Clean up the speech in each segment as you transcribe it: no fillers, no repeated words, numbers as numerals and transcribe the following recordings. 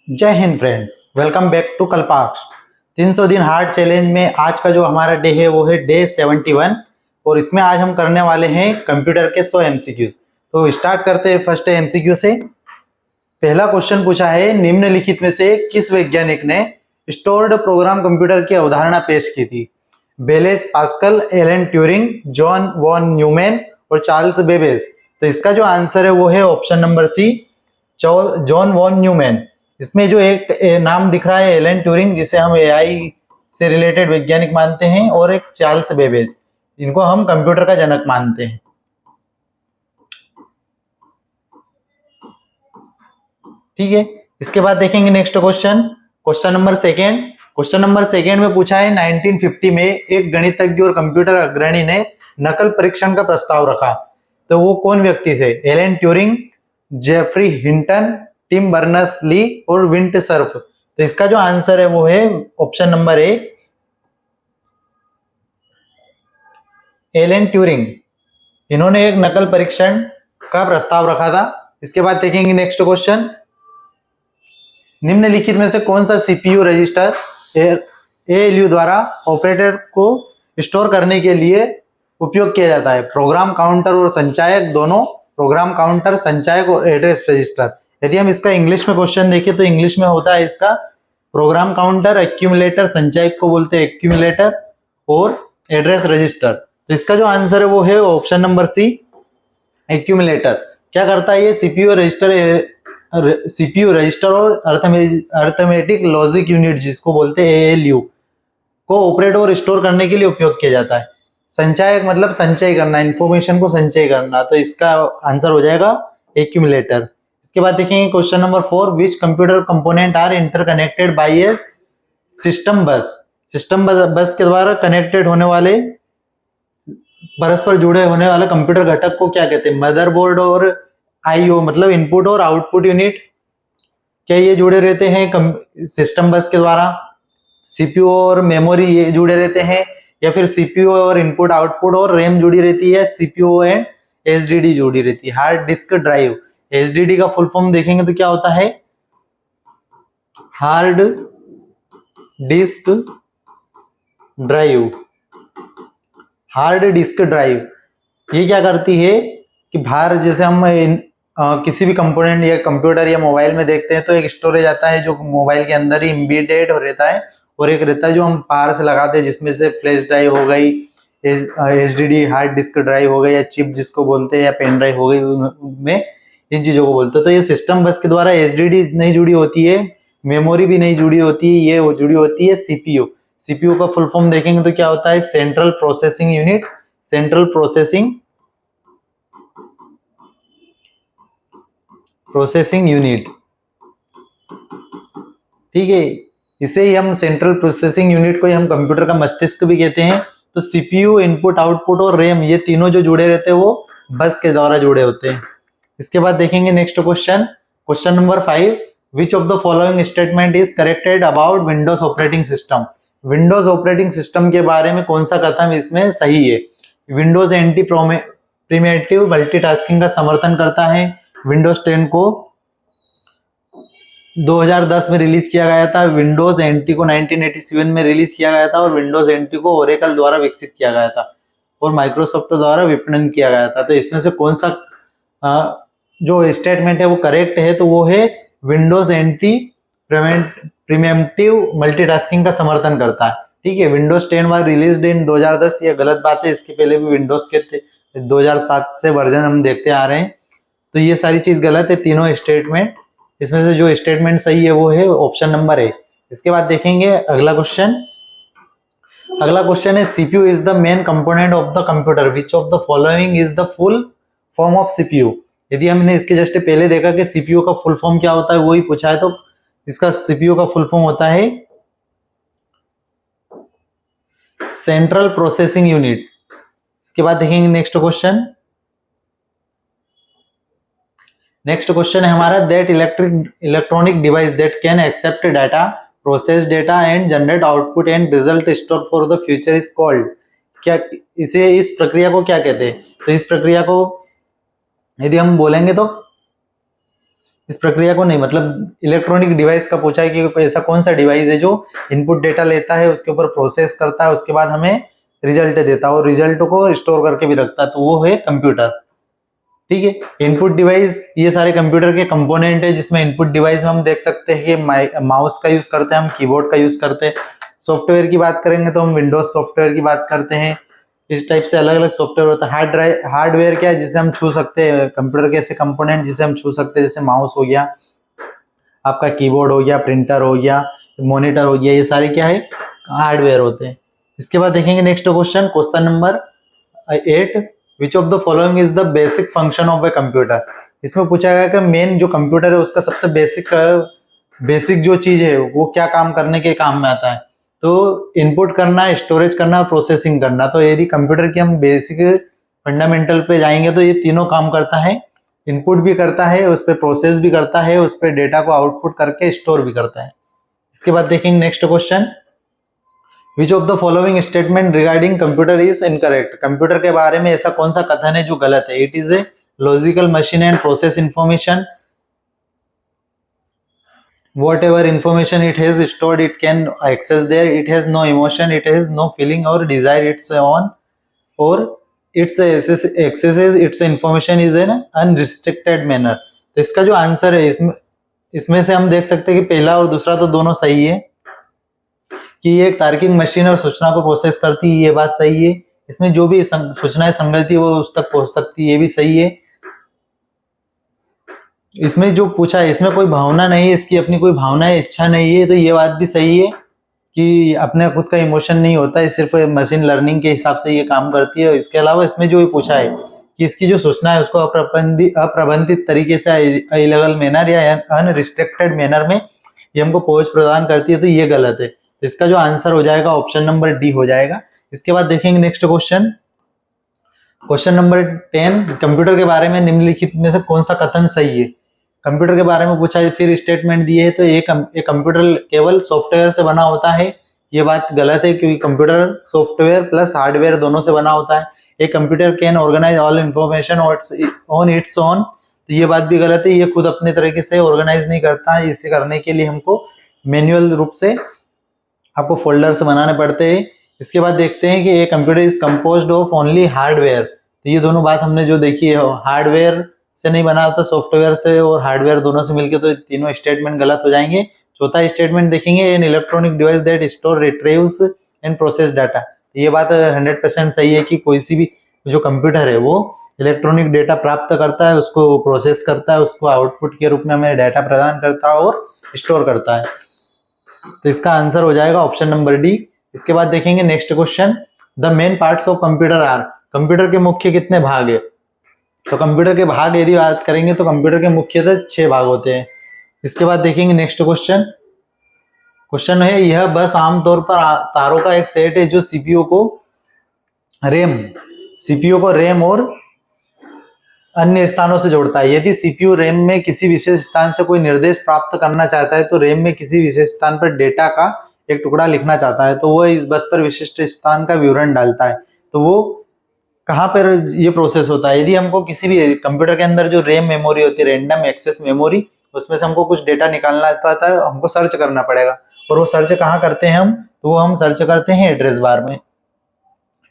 जय हिंद friends, welcome back to Kalpaksh. 300 दिन हार्ड चैलेंज में आज का जो हमारा डे है वो है डे 71 और इसमें आज हम करने वाले हैं कंप्यूटर के 100 एमसीक्यूज। तो स्टार्ट करते हैं फर्स्ट एमसीक्यू से। पहला क्वेश्चन पूछा है, निम्नलिखित में से किस वैज्ञानिक ने स्टोर्ड प्रोग्राम कंप्यूटर की अवधारणा पेश की थी? Blaise Pascal, Alan Turing, John von Neumann और चार्ल्स बेबेज। तो इसका जो आंसर है वो है option number C, John von Neumann. इसमें जो एक नाम दिख रहा है एलन ट्यूरिंग, जिसे हम एआई से रिलेटेड वैज्ञानिक मानते हैं, और एक चार्ल्स बेबेज, इनको हम कंप्यूटर का जनक मानते हैं। ठीक है, इसके बाद देखेंगे next question, question number second में पूछा है 1950 में एक गणितज्ञ और कंप्यूटर अग्रणी ने नकल परीक्षण का प्रस्ताव रखा। तो वो कौन व्यक्ति थे? Alan Turing, Geoffrey Hinton, Tim Berners Lee और विंट सर्फ। तो इसका जो आंसर है वो है ऑप्शन नंबर ए, एलन ट्यूरिंग। इन्होंने एक नकल परीक्षण का प्रस्ताव रखा था। इसके बाद देखेंगे नेक्स्ट क्वेश्चन, निम्नलिखित में से कौन सा सीपीयू रजिस्टर एएलयू द्वारा ऑपरेटर को स्टोर करने के लिए उपयोग किया जाता है? प्रोग्राम काउंटर और संचायक दोनों, प्रोग्राम काउंटर, संचायक और एड्रेस रजिस्टर। यदि हम इसका इंग्लिश में क्वेश्चन देखें तो इंग्लिश में होता है इसका प्रोग्राम काउंटर, एक्यूमुलेटर, संचायक को बोलते हैं एक्यूमुलेटर, और एड्रेस रजिस्टर। तो इसका जो आंसर है वो है ऑप्शन नंबर सी, एक्यूमुलेटर। क्या करता है ये? सीपीयू रजिस्टर और अर्थमेटिक लॉजिक यूनिट, जिसको बोलते हैं एएलयू, को ऑपरेट और स्टोर करने के लिए उपयोग किया जाता है। संचायक मतलब संचय करना, इंफॉर्मेशन को संचय करना। तो इसका आंसर हो जाएगा एक्यूमुलेटर। इसके बाद देखेंगे question number 4, which computer component are interconnected by a system bus. System bus के द्वारा कनेक्टेड होने वाले, परस्पर जुड़े होने वाले कंप्यूटर घटक को क्या कहते हैं? मदरबोर्ड और आईओ मतलब इनपुट और आउटपुट यूनिट। क्या ये जुड़े रहते हैं सिस्टम बस के द्वारा? सीपीयू और मेमोरी ये जुड़े रहते हैं, या फिर सीपीयू और इनपुट आउटपुट और रैम जुड़ी रहती है, सीपीयू एंड एसडीडी जुड़ी रहती है? Hard disk drive. एसडीडी का फुल फॉर्म देखेंगे तो क्या होता है? Hard disk drive. Hard disk drive ये क्या करती है कि बाहर, जैसे हम किसी भी कंपोनेंट या कंप्यूटर या मोबाइल में देखते हैं तो एक स्टोरेज आता है जो मोबाइल के अंदर ही एम्बेडेड हो रहता है, और एक रहता है जो हम बाहर से लगाते हैं, जिसमें से फ्लैश ड्राइव हो गई, एसडीडी हार्ड डिस्क ड्राइव हो गई, या चिप जिसको बोलते हैं, या पेन ड्राइव हो गई, उनमें इन चीजों को बोलते हैं। तो ये सिस्टम बस के द्वारा एसडीडी नहीं जुड़ी होती है, मेमोरी भी नहीं जुड़ी होती है, ये जुड़ी होती है सीपीयू। सीपीयू का फुल फॉर्म देखेंगे तो क्या होता है? Central processing unit. Central processing unit, ठीक है। इसे ही हम सेंट्रल प्रोसेसिंग यूनिट को ही हम कंप्यूटर का मस्तिष्क भी कहते हैं। तो सीपीयू, इनपुट, आउटपुट और रैम, ये तीनों जो जुड़े रहते हैं वो बस के द्वारा जुड़े होते हैं। इसके बाद देखेंगे next question, question number 5, which of the following statement is corrected about Windows operating system. Windows operating system के बारे में कौन सा कथन इसमें सही है? विंडोज एंटी प्रिमेटिव मल्टीटास्किंग का समर्थन करता है। विंडोज 10 को 2010 में रिलीज किया गया था, विंडोज एनटी को 1987 में रिलीज किया गया था, और विंडोज एनटी को ओरेकल द्वारा विकसित किया गया था और माइक्रोसॉफ्ट द्वारा विपणन किया गया था। तो इसमें से कौन सा जो स्टेटमेंट है वो करेक्ट है? तो वो है विंडोज एंटी प्रिमेटिव मल्टीटास्किंग का समर्थन करता है। ठीक है, विंडोज 10 वाज रिलीज्ड इन 2010, ये गलत बात है। इसके पहले भी विंडोज के थे, 2007 से वर्जन हम देखते आ रहे हैं। तो ये सारी चीज गलत है, तीनों स्टेटमेंट। इसमें से जो स्टेटमेंट सही है वो है ऑप्शन नंबर ए। इसके बाद देखेंगे अगला क्वेश्चन है, CPU is the main component of the computer, which of the following is the full form of CPU. यदि हमने इसके जस्ट पहले देखा कि सीपीयू का फुल फॉर्म क्या होता है, वही पूछा है, तो इसका सीपीयू का फुल फॉर्म होता है सेंट्रल प्रोसेसिंग यूनिट। इसके बाद देखेंगे नेक्स्ट क्वेश्चन है हमारा, that electronic device that can accept data, process data and generate output and result store for the future is called. क्या इस प्रक्रिया को क्या कहते हैं? तो इस प्रक्रिया को यदि हम बोलेंगे तो इस प्रक्रिया को नहीं, मतलब इलेक्ट्रॉनिक डिवाइस का पूछा है कि ऐसा कौन सा डिवाइस है जो इनपुट डेटा लेता है, उसके ऊपर प्रोसेस करता है, उसके बाद हमें रिजल्ट देता है और रिजल्ट को स्टोर करके भी रखता है, तो वो है कंप्यूटर। ठीक है, इनपुट डिवाइस ये सारे कंप्यूटर के कंपोनेंट है, जिसमें इनपुट डिवाइस में हम देख सकते हैं कि माउस का यूज करते हैं, हम कीबोर्ड का यूज करते हैं। सॉफ्टवेयर की बात करेंगे तो हम विंडोज सॉफ्टवेयर की बात करते हैं। इस टाइप से अलग अलग सॉफ्टवेयर होता है। हार्डवेयर क्या है, जिसे हम छू सकते हैं, कंप्यूटर के ऐसे कंपोनेंट जिसे हम छू सकते हैं, जैसे माउस हो गया, आपका कीबोर्ड हो गया, प्रिंटर हो गया, मॉनिटर हो गया, ये सारे क्या है, हार्डवेयर होते हैं। इसके बाद देखेंगे next question, question number 8, which of the following is the basic function of a computer. इसमें पूछा गया कि मेन जो कंप्यूटर है उसका सबसे बेसिक जो चीज है वो क्या काम करने के काम में आता है, तो इनपुट करना, स्टोरेज करना, प्रोसेसिंग करना। तो यदि कंप्यूटर की हम बेसिक फंडामेंटल पे जाएंगे तो ये तीनों काम करता है, इनपुट भी करता है, उस पर प्रोसेस भी करता है, उस पर डेटा को आउटपुट करके स्टोर भी करता है। इसके बाद देखेंगे next question, which of the following statement regarding computer is incorrect. Computer के बारे में ऐसा कौन सा कथन है जो गलत है। It is a logical machine and process information, whatever information it has stored it can access there, it has no emotion, it has no feeling or desire its own, or its accesses its information is in unrestricted manner। तो इसका जो answer है, इसमें से हम देख सकते हैं कि पहला और दूसरा तो दोनों सही है, कि ये एक तार्किक मशीन और सूचना को प्रोसेस करती है, ये बात सही है। इसमें जो भी सूचनाएं संगलती है वो उस तक पहुंच सकती है, ये भी सही है। इसमें जो पूछा है, इसमें कोई भावना नहीं है, इसकी अपनी कोई भावना है, इच्छा नहीं है, तो ये बात भी सही है कि अपने खुद का इमोशन नहीं होता है, सिर्फ मशीन लर्निंग के हिसाब से ये काम करती है। इसके अलावा इसमें जो पूछा है कि इसकी जो सूचना है उसको अप्रबंधित तरीके से इलीगल मैनर या अनरिस्ट्रिक्टेड मैनर में ये हमको पहुंच प्रदान करती है, तो ये गलत है। तो इसका जो आंसर हो जाएगा ऑप्शन नंबर डी हो जाएगा। इसके बाद देखेंगे next question, question number 10, computer के बारे में निम्नलिखित में से कौन सा कथन सही है। कंप्यूटर के बारे में पूछा है, फिर स्टेटमेंट दिए है, तो एक कंप्यूटर केवल सॉफ्टवेयर से बना होता है, ये बात गलत है, क्योंकि कंप्यूटर सॉफ्टवेयर प्लस हार्डवेयर दोनों से बना होता है। एक computer can organise all information on its own, तो ये बात भी गलत है, ये खुद अपने तरीके से ऑर्गेनाइज नहीं करता है, इसे करने के लिए हमको मैन्युअल रूप से आपको फोल्डर्स बनाने पड़ते हैं। इसके बाद देखते हैं कि एक computer is composed of only hardware, तो ये दोनों बात हमने जो देखी है, हार्डवेयर से नहीं बना होता, सॉफ्टवेयर से और हार्डवेयर दोनों से मिलकर, तो तीनों स्टेटमेंट गलत हो जाएंगे। चौथा स्टेटमेंट देखेंगे, an electronic device that store, retrieves and process data, ये बात 100% सही है कि कोई सी भी जो कंप्यूटर है वो इलेक्ट्रॉनिक डेटा प्राप्त करता है, उसको प्रोसेस करता है, उसको आउटपुट के रूप में हमें डाटा प्रदान करता है और स्टोर करता है। तो इसका आंसर हो जाएगा ऑप्शन नंबर डी। इसके बाद देखेंगे next question, the main parts of computer are. Computer के मुख्य कितने भाग है, तो कंप्यूटर के भाग यदि बात करेंगे तो कंप्यूटर के मुख्यतः 6 भाग होते हैं। इसके बाद देखेंगे नेक्स्ट क्वेश्चन, क्वेश्चन है, यह बस आमतौर पर तारों का एक सेट है जो सीपीयू को रैम और अन्य स्थानों से जोड़ता है। यदि सीपीयू रैम में किसी विशेष स्थान से कोई निर्देश प्राप्त करना चाहता है, तो रैम में किसी विशेष स्थान पर डेटा का एक टुकड़ा लिखना चाहता है, तो वह इस बस पर विशिष्ट स्थान का विवरण डालता है। तो वो कहाँ पर ये प्रोसेस होता है, यदि हमको किसी भी कंप्यूटर के अंदर जो रैम मेमोरी होती है, रैंडम एक्सेस मेमोरी, उसमें से हमको कुछ डेटा निकालना आता है, हमको सर्च करना पड़ेगा, और वो सर्च कहाँ करते हैं हम, तो वो हम सर्च करते हैं एड्रेस बार में।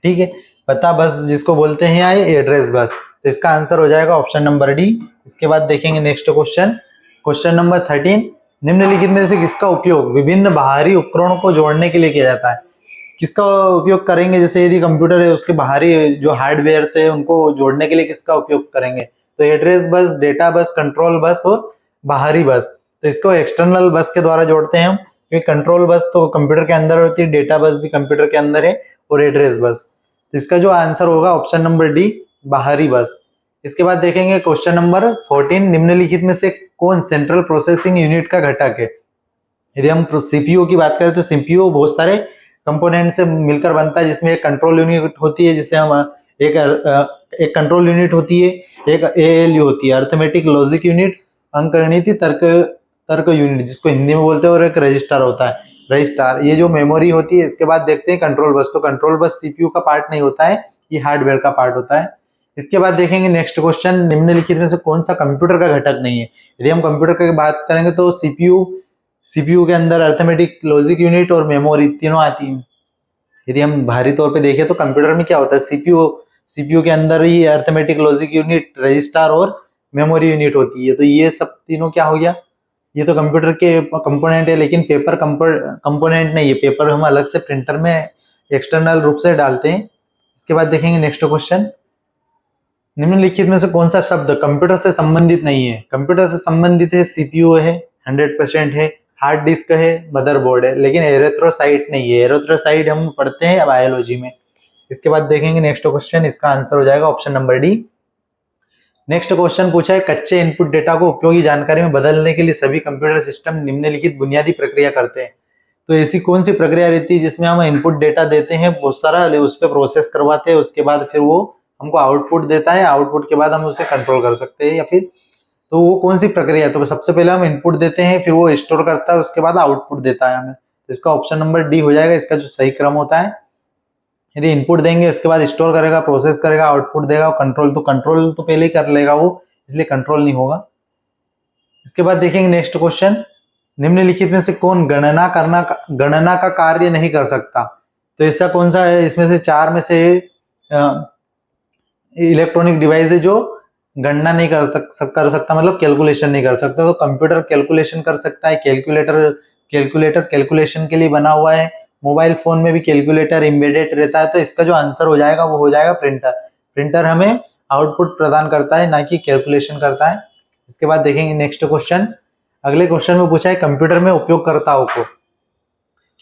ठीक है, पता बस जिसको बोलते हैं, या एड्रेस बस, तो इसका आंसर हो जाएगा ऑप्शन नंबर डी। इसके बाद देखेंगे नेक्स्ट क्वेश्चन, क्वेश्चन नंबर 13, निम्नलिखित में से किसका उपयोग विभिन्न बाहरी उपकरणों को जोड़ने के लिए किया जाता है। किसका उपयोग करेंगे, जैसे यदि कंप्यूटर है उसके बाहरी जो हार्डवेयर से उनको जोड़ने के लिए किसका उपयोग करेंगे, तो address bus, data bus, control bus और बाहरी बस। तो इसको एक्सटर्नल बस के द्वारा जोड़ते हैं हम, क्योंकि कंट्रोल बस तो कंप्यूटर के अंदर होती है, डेटा बस भी कंप्यूटर के अंदर है, और एड्रेस बस। तो इसका जो आंसर होगा ऑप्शन नंबर डी, बाहरी बस। इसके बाद देखेंगे क्वेश्चन नंबर 14, निम्नलिखित में से कौन सेंट्रल प्रोसेसिंग यूनिट का घटक है। यदि हम सीपीयू की बात करें तो सीपीयू बहुत सारे कंपोनेंट से मिलकर बनता है, जिसमें एक कंट्रोल यूनिट होती है, जिसे हम एक कंट्रोल यूनिट होती है, एक एएलयू होती है, अर्थमेटिक लॉजिक यूनिट, अंकगणितीय तर्क यूनिट जिसको हिंदी में बोलते हैं, और एक रजिस्टर होता है, रजिस्टर। ये जो मेमोरी होती है। इसके बाद देखते हैं कंट्रोल बस, तो कंट्रोल बस सीपीयू का पार्ट नहीं होता है, ये हार्डवेयर का पार्ट होता है। इसके बाद देखेंगे नेक्स्ट क्वेश्चन, निम्नलिखित में से कौन सा कंप्यूटर का घटक नहीं है। यदि हम कंप्यूटर की बात करेंगे तो सीपीयू के अंदर अर्थमेटिक लॉजिक यूनिट और मेमोरी तीनों आती हैं। यदि हम बाहरी तौर पे देखें तो कंप्यूटर में क्या होता है, सीपीयू के अंदर ही अर्थमेटिक लॉजिक यूनिट, रजिस्टर और मेमोरी यूनिट होती है। तो ये सब तीनों क्या हो गया, ये तो कंप्यूटर के कंपोनेंट है, लेकिन पेपर कंपोनेंट नहीं है। पेपर हम अलग से प्रिंटर में एक्सटर्नल रूप से डालते हैं। इसके बाद देखेंगे नेक्स्ट क्वेश्चन, निम्नलिखित में से कौन सा शब्द कंप्यूटर से संबंधित नहीं है। कंप्यूटर से संबंधित है, सीपीयू है 100% है, हार्ड डिस्क है, मदरबोर्ड है, लेकिन एरिथ्रोसाइट नहीं है। एरिथ्रोसाइट हम पढ़ते हैं बायोलॉजी में। इसके बाद देखेंगे नेक्स्ट क्वेश्चन, इसका आंसर हो जाएगा option number D. Next question पूछा है, कच्चे इनपुट डेटा को उपयोगी जानकारी में बदलने के लिए सभी कंप्यूटर सिस्टम निम्नलिखित बुनियादी प्रक्रिया करते हैं। तो ऐसी कौन सी प्रक्रिया रहती है जिसमें हम इनपुट डेटा देते हैं बहुत सारा, उस पर प्रोसेस करवाते हैं, उसके बाद फिर वो हमको आउटपुट देता है, आउटपुट के बाद हम उसे कंट्रोल कर सकते हैं, या फिर तो वो कौन सी प्रक्रिया है। तो सबसे पहले हम इनपुट देते हैं, फिर वो स्टोर करता है, उसके बाद आउटपुट देता है हमें। तो इसका ऑप्शन नंबर डी हो जाएगा, इसका जो सही क्रम होता है। यदि इनपुट देंगे, उसके बाद स्टोर करेगा, प्रोसेस करेगा, आउटपुट देगा, कंट्रोल तो पहले ही कर लेगा वो, इसलिए कंट्रोल नहीं होगा। इसके बाद देखेंगे नेक्स्ट क्वेश्चन, निम्नलिखित में से कौन गणना का कार्य नहीं कर सकता। तो ऐसा कौन सा है, इसमें से चार में से इलेक्ट्रॉनिक डिवाइस है जो गणना नहीं कर सकता, मतलब कैलकुलेशन नहीं कर सकता। तो कंप्यूटर कैलकुलेशन कर सकता है, कैलकुलेटर कैलकुलेशन के लिए बना हुआ है, मोबाइल फोन में भी कैलकुलेटर एम्बेडेड रहता है। तो इसका जो आंसर हो जाएगा वो हो जाएगा प्रिंटर हमें आउटपुट प्रदान करता है, ना कि कैलकुलेशन करता है। इसके बाद देखेंगे नेक्स्ट क्वेश्चन, अगले क्वेश्चन में पूछा है, कंप्यूटर में उपयोगकर्ताओं को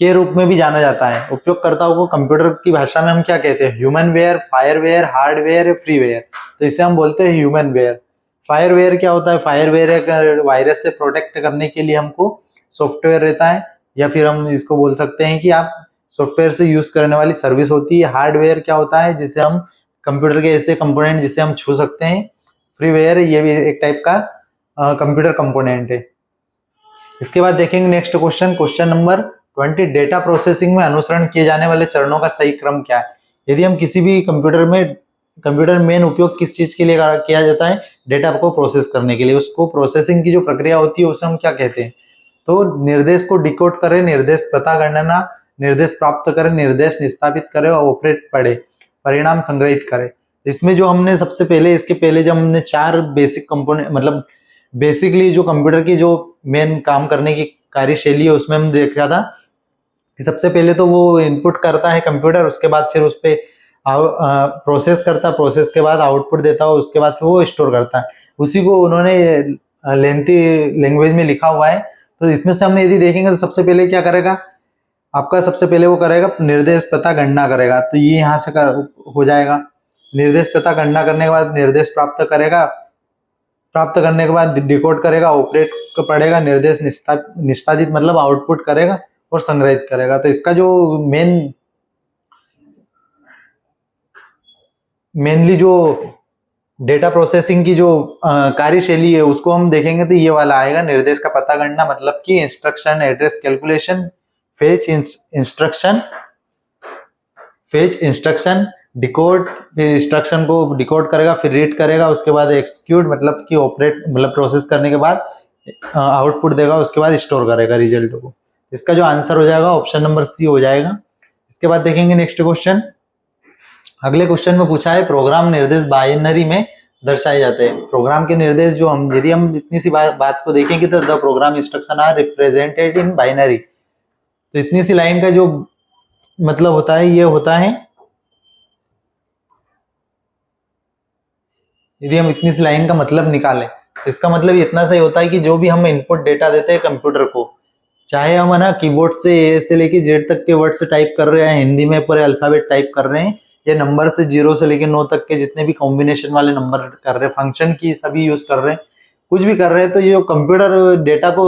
के रूप में भी जाना जाता है। उपयोगकर्ताओं को कंप्यूटर की भाषा में हम क्या कहते हैं, ह्यूमनवेयर, फायरवेयर, हार्डवेयर, फ्रीवेयर। तो इसे हम बोलते हैं ह्यूमनवेयर। फायरवेयर क्या होता है, फायरवेयर एक वायरस से प्रोटेक्ट करने के लिए हमको सॉफ्टवेयर रहता है, या फिर हम इसको बोल सकते हैं कि आप सॉफ्टवेयर से यूज करने वाली सर्विस होती है। हार्डवेयर क्या होता है, जिसे हम कंप्यूटर के ऐसे कंपोनेंट जिसे हम छू सकते हैं। फ्रीवेयर ये भी एक टाइप का कंप्यूटर कंपोनेंट है। इसके बाद देखेंगे next question number 20, data processing में अनुसरण किए जाने वाले चरणों का सही क्रम क्या है। यदि हम किसी भी कंप्यूटर मेन उपयोग किस चीज के लिए किया जाता है, डेटा को प्रोसेस करने के लिए, उसको प्रोसेसिंग की जो प्रक्रिया होती है उसे हम क्या कहते हैं। तो निर्देश को डिकोड करे, निर्देश पता गणना, निर्देश प्राप्त करे, निर्देश निष्पादित करे और ऑपरेट पढ़े, परिणाम संग्रहित करे। इसमें जो हमने सबसे पहले, इसके पहले जब हमने 4 बेसिक कंपोनेंट, मतलब बेसिकली जो कंप्यूटर की जो मेन काम करने की कार्यशैली है, उसमें हम देखा था कि सबसे पहले तो वो इनपुट करता है कंप्यूटर, उसके बाद फिर उस पर प्रोसेस करता है, प्रोसेस के बाद आउटपुट देता है, उसके बाद फिर वो स्टोर करता है। उसी को उन्होंने लेंथी लैंग्वेज में लिखा हुआ है। तो इसमें से हम यदि देखेंगे तो सबसे पहले क्या करेगा आपका, सबसे पहले वो करेगा निर्देश पता गणना करेगा। तो ये यहाँ से हो जाएगा, निर्देश पता गणना करने के बाद निर्देश प्राप्त करेगा, प्राप्त करने के बाद डिकोड करेगा, ऑपरेट पढ़ेगा, निर्देश निष्पादित मतलब आउटपुट करेगा और संग्रहित करेगा। तो इसका जो मेनली जो डेटा प्रोसेसिंग की जो कार्यशैली है उसको हम देखेंगे तो ये वाला आएगा, निर्देश का पता गणना मतलब कि instruction, address calculation, fetch instruction, decode, फिर इंस्ट्रक्शन को डिकोड करेगा, फिर रीड करेगा, उसके बाद एक्सिक्यूट मतलब कि ऑपरेट मतलब प्रोसेस करने के बाद आउटपुट देगा, उसके बाद स्टोर करेगा रिजल्ट को। इसका जो आंसर हो जाएगा ऑप्शन नंबर सी हो जाएगा। इसके बाद देखेंगे नेक्स्ट क्वेश्चन, अगले क्वेश्चन में पूछा है, प्रोग्राम निर्देश बाइनरी में दर्शाए जाते हैं। प्रोग्राम के निर्देश जो हम, यदि हम इतनी सी बात को देखेंगे तो the program instruction are represented in binary. तो इतनी सी लाइन का जो मतलब होता है ये होता है, यदि हम इतनी सी लाइन का मतलब निकालें तो इसका मतलब इतना सही होता है कि जो भी हम इनपुट डेटा देते हैं कंप्यूटर को, चाहे हम है ना कीबोर्ड से ए से लेके जेड तक के वर्ड से टाइप कर रहे हैं, हिंदी में पूरे अल्फाबेट टाइप कर रहे हैं, या नंबर से 0 से लेके 9 तक के जितने भी कॉम्बिनेशन वाले नंबर कर रहे हैं, फंक्शन की सभी यूज कर रहे हैं, कुछ भी कर रहे हैं, तो ये कंप्यूटर डेटा को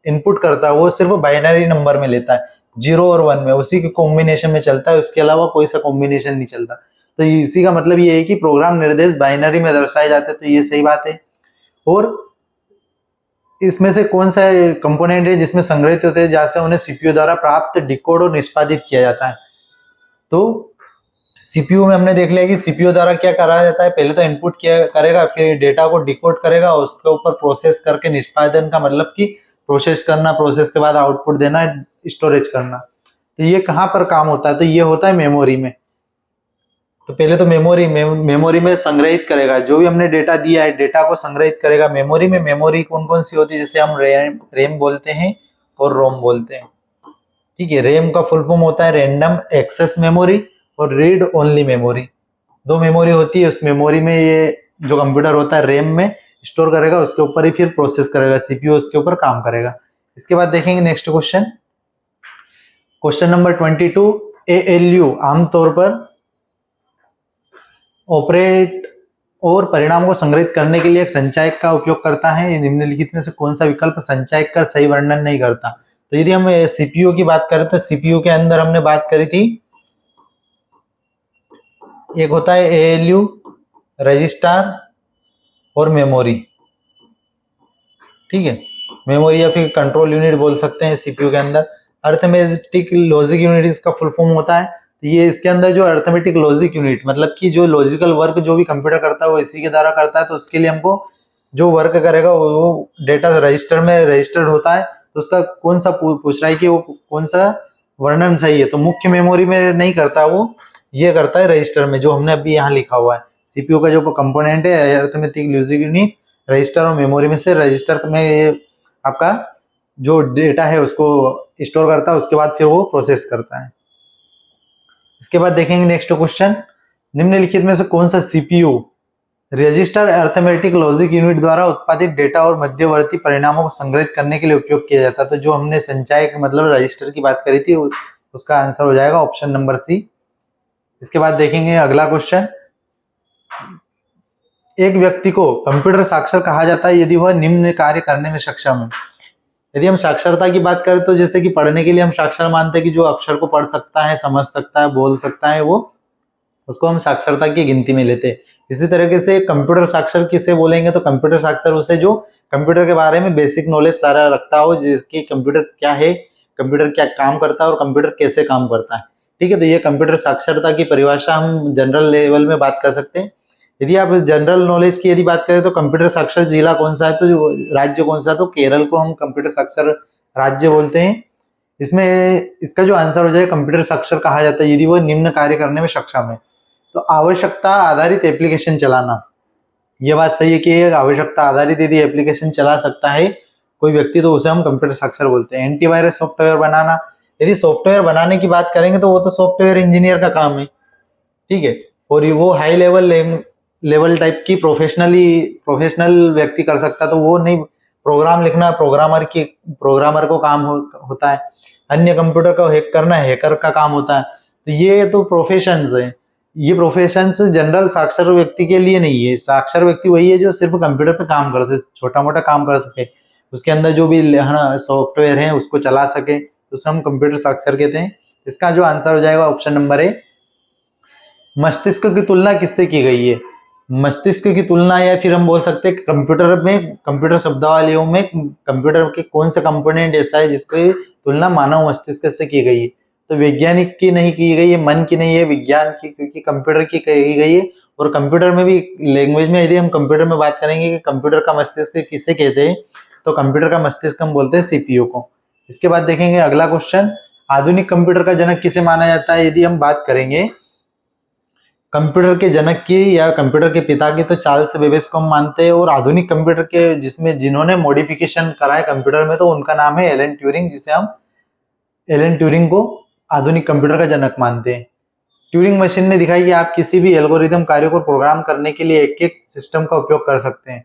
इनपुट करता है वो सिर्फ बाइनरी नंबर में लेता है, 0 और 1 में, उसी के कॉम्बिनेशन में चलता है, उसके अलावा कोई सा कॉम्बिनेशन नहीं चलता। तो इसी का मतलब ये है कि प्रोग्राम निर्देश बाइनरी में दर्शाए जाते हैं। तो ये सही बात है। और इसमें से कौन सा कंपोनेंट है जिसमें संग्रहित होते हैं, जैसे उन्हें सीपीयू द्वारा प्राप्त, डिकोड और निष्पादित किया जाता है। तो सीपीयू में हमने देख लिया कि सीपीयू द्वारा क्या करा जाता है, पहले तो इनपुट किया करेगा, फिर डेटा को डिकोड करेगा, उसके ऊपर प्रोसेस करके निष्पादन का मतलब कि प्रोसेस करना, प्रोसेस के बाद आउटपुट देना, स्टोरेज करना। तो ये कहाँ पर काम होता है, तो ये होता है मेमोरी में। तो पहले तो मेमोरी में संग्रहित करेगा, जो भी हमने डेटा दिया है डेटा को संग्रहित करेगा मेमोरी में। मेमोरी कौन कौन सी होती है, जैसे हम रैम बोलते हैं और रोम बोलते हैं। ठीक है, रैम का फुल फॉर्म होता है रैंडम एक्सेस मेमोरी और रीड ओनली मेमोरी। दो मेमोरी होती है, उस मेमोरी में ये जो कंप्यूटर होता है रैम में स्टोर करेगा, उसके ऊपर ही फिर प्रोसेस करेगा, सीपीयू उसके ऊपर काम करेगा। इसके बाद देखेंगे next question, question number 22। ALU आमतौर पर ऑपरेट और परिणाम को संग्रहित करने के लिए एक संचयक का उपयोग करता है। निम्नलिखित में से कौन सा विकल्प संचयक का सही वर्णन नहीं करता। तो यदि हम सीपीयू की बात करें तो सीपीयू के अंदर हमने बात करी थी, एक होता है एएलयू, रजिस्टर और मेमोरी। ठीक है, मेमोरी या फिर कंट्रोल यूनिट बोल सकते हैं सीपीयू के अंदर। अर्थमेटिक लॉजिक यूनिट इसका फुल फॉर्म होता है। तो ये इसके अंदर जो अर्थमेटिक लॉजिक यूनिट मतलब कि जो लॉजिकल वर्क जो भी कंप्यूटर करता है वो इसी के द्वारा करता है। तो उसके लिए हमको जो वर्क करेगा वो डेटा रजिस्टर में रजिस्टर्ड होता है। तो उसका कौन सा पूछ रहा है कि वो कौन सा वर्णन सही है, तो मुख्य मेमोरी में नहीं करता वो, ये करता है रजिस्टर में, जो हमने अभी यहाँ लिखा हुआ है। सीपीयू का जो कंपोनेंट है अर्थमेटिक लॉजिक यूनिट, रजिस्टर और मेमोरी में से रजिस्टर में ये आपका जो डेटा है उसको स्टोर करता है, उसके बाद फिर वो प्रोसेस करता है। इसके बाद देखेंगे नेक्स्ट क्वेश्चन, निम्नलिखित में से कौन सा CPU register arithmetic logic unit द्वारा उत्पादित डेटा और मध्यवर्ती परिणामों को संग्रहित करने के लिए उपयोग किया जाता है। तो जो हमने संचयक मतलब रजिस्टर की बात करी थी उसका आंसर हो जाएगा ऑप्शन नंबर सी। इसके बाद देखेंगे अगला क्वेश्चन, एक व्यक्ति को कंप्यूटर साक्षर कहा जाता है यदि वह निम्न कार्य करने में सक्षम है। यदि हम साक्षरता की बात करें तो जैसे कि पढ़ने के लिए हम साक्षर मानते हैं कि जो अक्षर को पढ़ सकता है, समझ सकता है, बोल सकता है, वो उसको हम साक्षरता की गिनती में लेते हैं। इसी तरीके से कंप्यूटर साक्षर किसे बोलेंगे, तो कंप्यूटर साक्षर उसे जो कंप्यूटर के बारे में बेसिक नॉलेज सारा रखता हो, जिसकी कंप्यूटर क्या है, कंप्यूटर क्या काम करता है और कंप्यूटर कैसे काम करता है। ठीक है, तो ये कंप्यूटर साक्षरता की परिभाषा हम जनरल लेवल में बात कर सकते हैं। यदि आप जनरल नॉलेज की यदि बात करें तो कंप्यूटर साक्षर जिला कौन सा है, तो जो राज्य कौन सा है, तो केरल को हम कंप्यूटर साक्षर राज्य बोलते हैं। इसमें इसका जो आंसर हो जाए कंप्यूटर साक्षर कहा जाता है यदि वो निम्न कार्य करने में सक्षम है। तो आवश्यकता आधारित एप्लीकेशन चलाना, ये बात सही है कि आवश्यकता आधारित यदि एप्लीकेशन चला सकता है कोई व्यक्ति तो उसे हम कंप्यूटर साक्षर बोलते हैं। एंटीवायरस सॉफ्टवेयर बनाना, यदि सॉफ्टवेयर बनाने की बात करेंगे तो वो तो सॉफ्टवेयर इंजीनियर का काम है। ठीक है, और वो हाई लेवल टाइप की प्रोफेशनल व्यक्ति कर सकता है, तो वो नहीं, प्रोग्राम लिखना प्रोग्रामर को काम होता है। अन्य कंप्यूटर को हैक करना हैकर का काम होता है। तो ये तो प्रोफेशंस है, ये प्रोफेशंस जनरल साक्षर व्यक्ति के लिए नहीं है। साक्षर व्यक्ति वही है जो सिर्फ कंप्यूटर पे काम कर सके, छोटा मोटा काम कर सके, उसके अंदर जो भी सॉफ्टवेयर है उसको चला सके, तो उसे हम कंप्यूटर साक्षर कहते हैं। इसका जो आंसर हो जाएगा ऑप्शन नंबर ए। मस्तिष्क की तुलना किससे की गई है, मस्तिष्क की तुलना या फिर हम बोल सकते हैं कंप्यूटर शब्दावलियों में कंप्यूटर के कौन सा कंपोनेंट ऐसा है जिसकी तुलना मानव मस्तिष्क से की गई है। तो वैज्ञानिक की नहीं की गई है, मन की नहीं है, विज्ञान की, क्योंकि कंप्यूटर की कही गई है। और कंप्यूटर में भी लैंग्वेज में यदि हम कंप्यूटर में बात करेंगे कि कंप्यूटर का मस्तिष्क किसे कहते हैं, तो कंप्यूटर का मस्तिष्क हम बोलते हैं सीपीयू को। इसके बाद देखेंगे अगला क्वेश्चन, आधुनिक कंप्यूटर का जनक किसे माना जाता है। यदि हम बात करेंगे कंप्यूटर के जनक की या कंप्यूटर के पिता की, तो चार्ल्स बेबेज को हम मानते हैं। और आधुनिक कंप्यूटर के जिन्होंने मॉडिफिकेशन करा है कंप्यूटर में, तो उनका नाम है एलन ट्यूरिंग, जिसे हम एलन ट्यूरिंग को आधुनिक कंप्यूटर का जनक मानते हैं। ट्यूरिंग मशीन ने दिखाई कि आप किसी भी एल्गोरिदम कार्य को प्रोग्राम करने के लिए एक एक सिस्टम का उपयोग कर सकते हैं।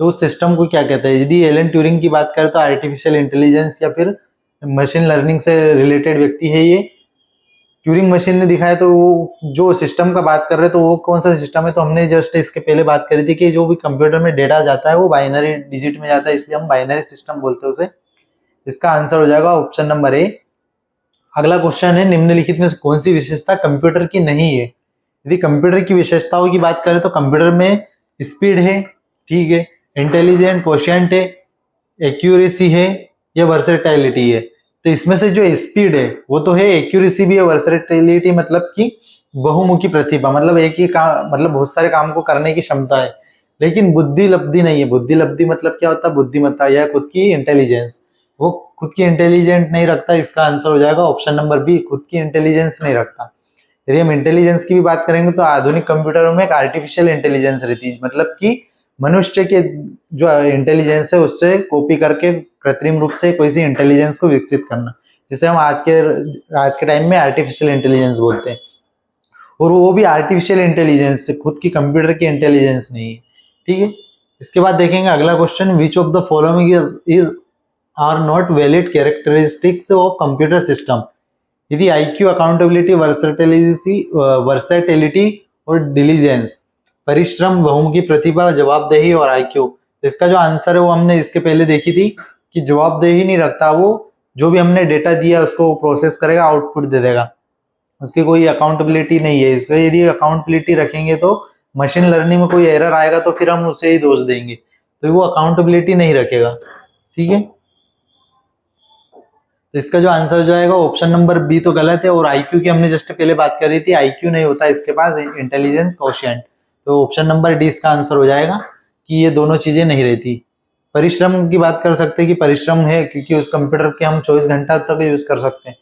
तो उस सिस्टम को क्या कहते हैं। यदि एलन ट्यूरिंग की बात करें तो आर्टिफिशियल इंटेलिजेंस या फिर मशीन लर्निंग से रिलेटेड व्यक्ति है ये। ट्यूरिंग मशीन ने दिखाया, तो वो जो सिस्टम का बात कर रहे हैं तो वो कौन सा सिस्टम है, तो हमने जस्ट इसके पहले बात करी थी कि जो भी कंप्यूटर में डेटा जाता है वो बाइनरी डिजिट में जाता है, इसलिए हम बाइनरी सिस्टम बोलते हैं उसे। इसका आंसर हो जाएगा ऑप्शन नंबर ए। अगला क्वेश्चन है, निम्नलिखित में से कौन सी विशेषता कंप्यूटर की नहीं है। यदि कंप्यूटर की विशेषताओं की बात करें तो कंप्यूटर में स्पीड है, ठीक है, इंटेलिजेंट क्वोशिएंट है, एक्यूरेसी है, या वर्सेटिलिटी है। तो इसमें से जो स्पीड है वो तो है, एक्यूरेसी भी है, वर्सेटिलिटी मतलब कि बहुमुखी प्रतिभा मतलब एक ही काम, मतलब बहुत सारे काम को करने की क्षमता है, लेकिन बुद्धि लब्धि नहीं है। बुद्धि लब्धि मतलब क्या होता है? बुद्धिमत्ता या खुद की इंटेलिजेंस। वो खुद की इंटेलिजेंट नहीं रखता, इसका आंसर हो जाएगा ऑप्शन नंबर बी, खुद की इंटेलिजेंस नहीं रखता। यदि हम इंटेलिजेंस की भी बात करेंगे तो आधुनिक कंप्यूटरों में एक आर्टिफिशियल इंटेलिजेंस रहती है, मतलब कि मनुष्य के जो इंटेलिजेंस है उससे कॉपी करके कृत्रिम रूप से कोई सी इंटेलिजेंस को विकसित करना, जिसे हम आज के टाइम में आर्टिफिशियल इंटेलिजेंस बोलते हैं। और वो भी आर्टिफिशियल इंटेलिजेंस से, खुद की कंप्यूटर की इंटेलिजेंस नहीं है। ठीक है, इसके बाद देखेंगे अगला question, which of the following is or not valid characteristics of computer system. यदि आईक्यू, अकाउंटेबिलिटी, वर्सेटिलिटी और डिलीजेंस, परिश्रम, बहुमुखी प्रतिभा, जवाबदेही और आईक्यू, इसका जो आंसर है वो हमने इसके पहले देखी थी कि जवाबदेही नहीं रखता। वो जो भी हमने डेटा दिया उसको प्रोसेस करेगा, आउटपुट दे देगा, उसकी कोई अकाउंटेबिलिटी नहीं है। इससे यदि अकाउंटेबिलिटी रखेंगे तो मशीन लर्निंग में कोई एरर आएगा तो फिर हम उसे ही दोष देंगे, तो वो अकाउंटेबिलिटी नहीं रखेगा। ठीक है, तो इसका जो आंसर हो जाएगा ऑप्शन नंबर बी तो गलत है। और आईक्यू की हमने जस्ट पहले बात करी थी, आईक्यू नहीं होता इसके पास, इंटेलिजेंस कोशेंट। तो ऑप्शन नंबर डी इसका आंसर हो जाएगा कि ये दोनों चीजें नहीं रहती। परिश्रम की बात कर सकते हैं कि परिश्रम है, क्योंकि उस कंप्यूटर के हम 24 घंटा तक यूज कर सकते हैं।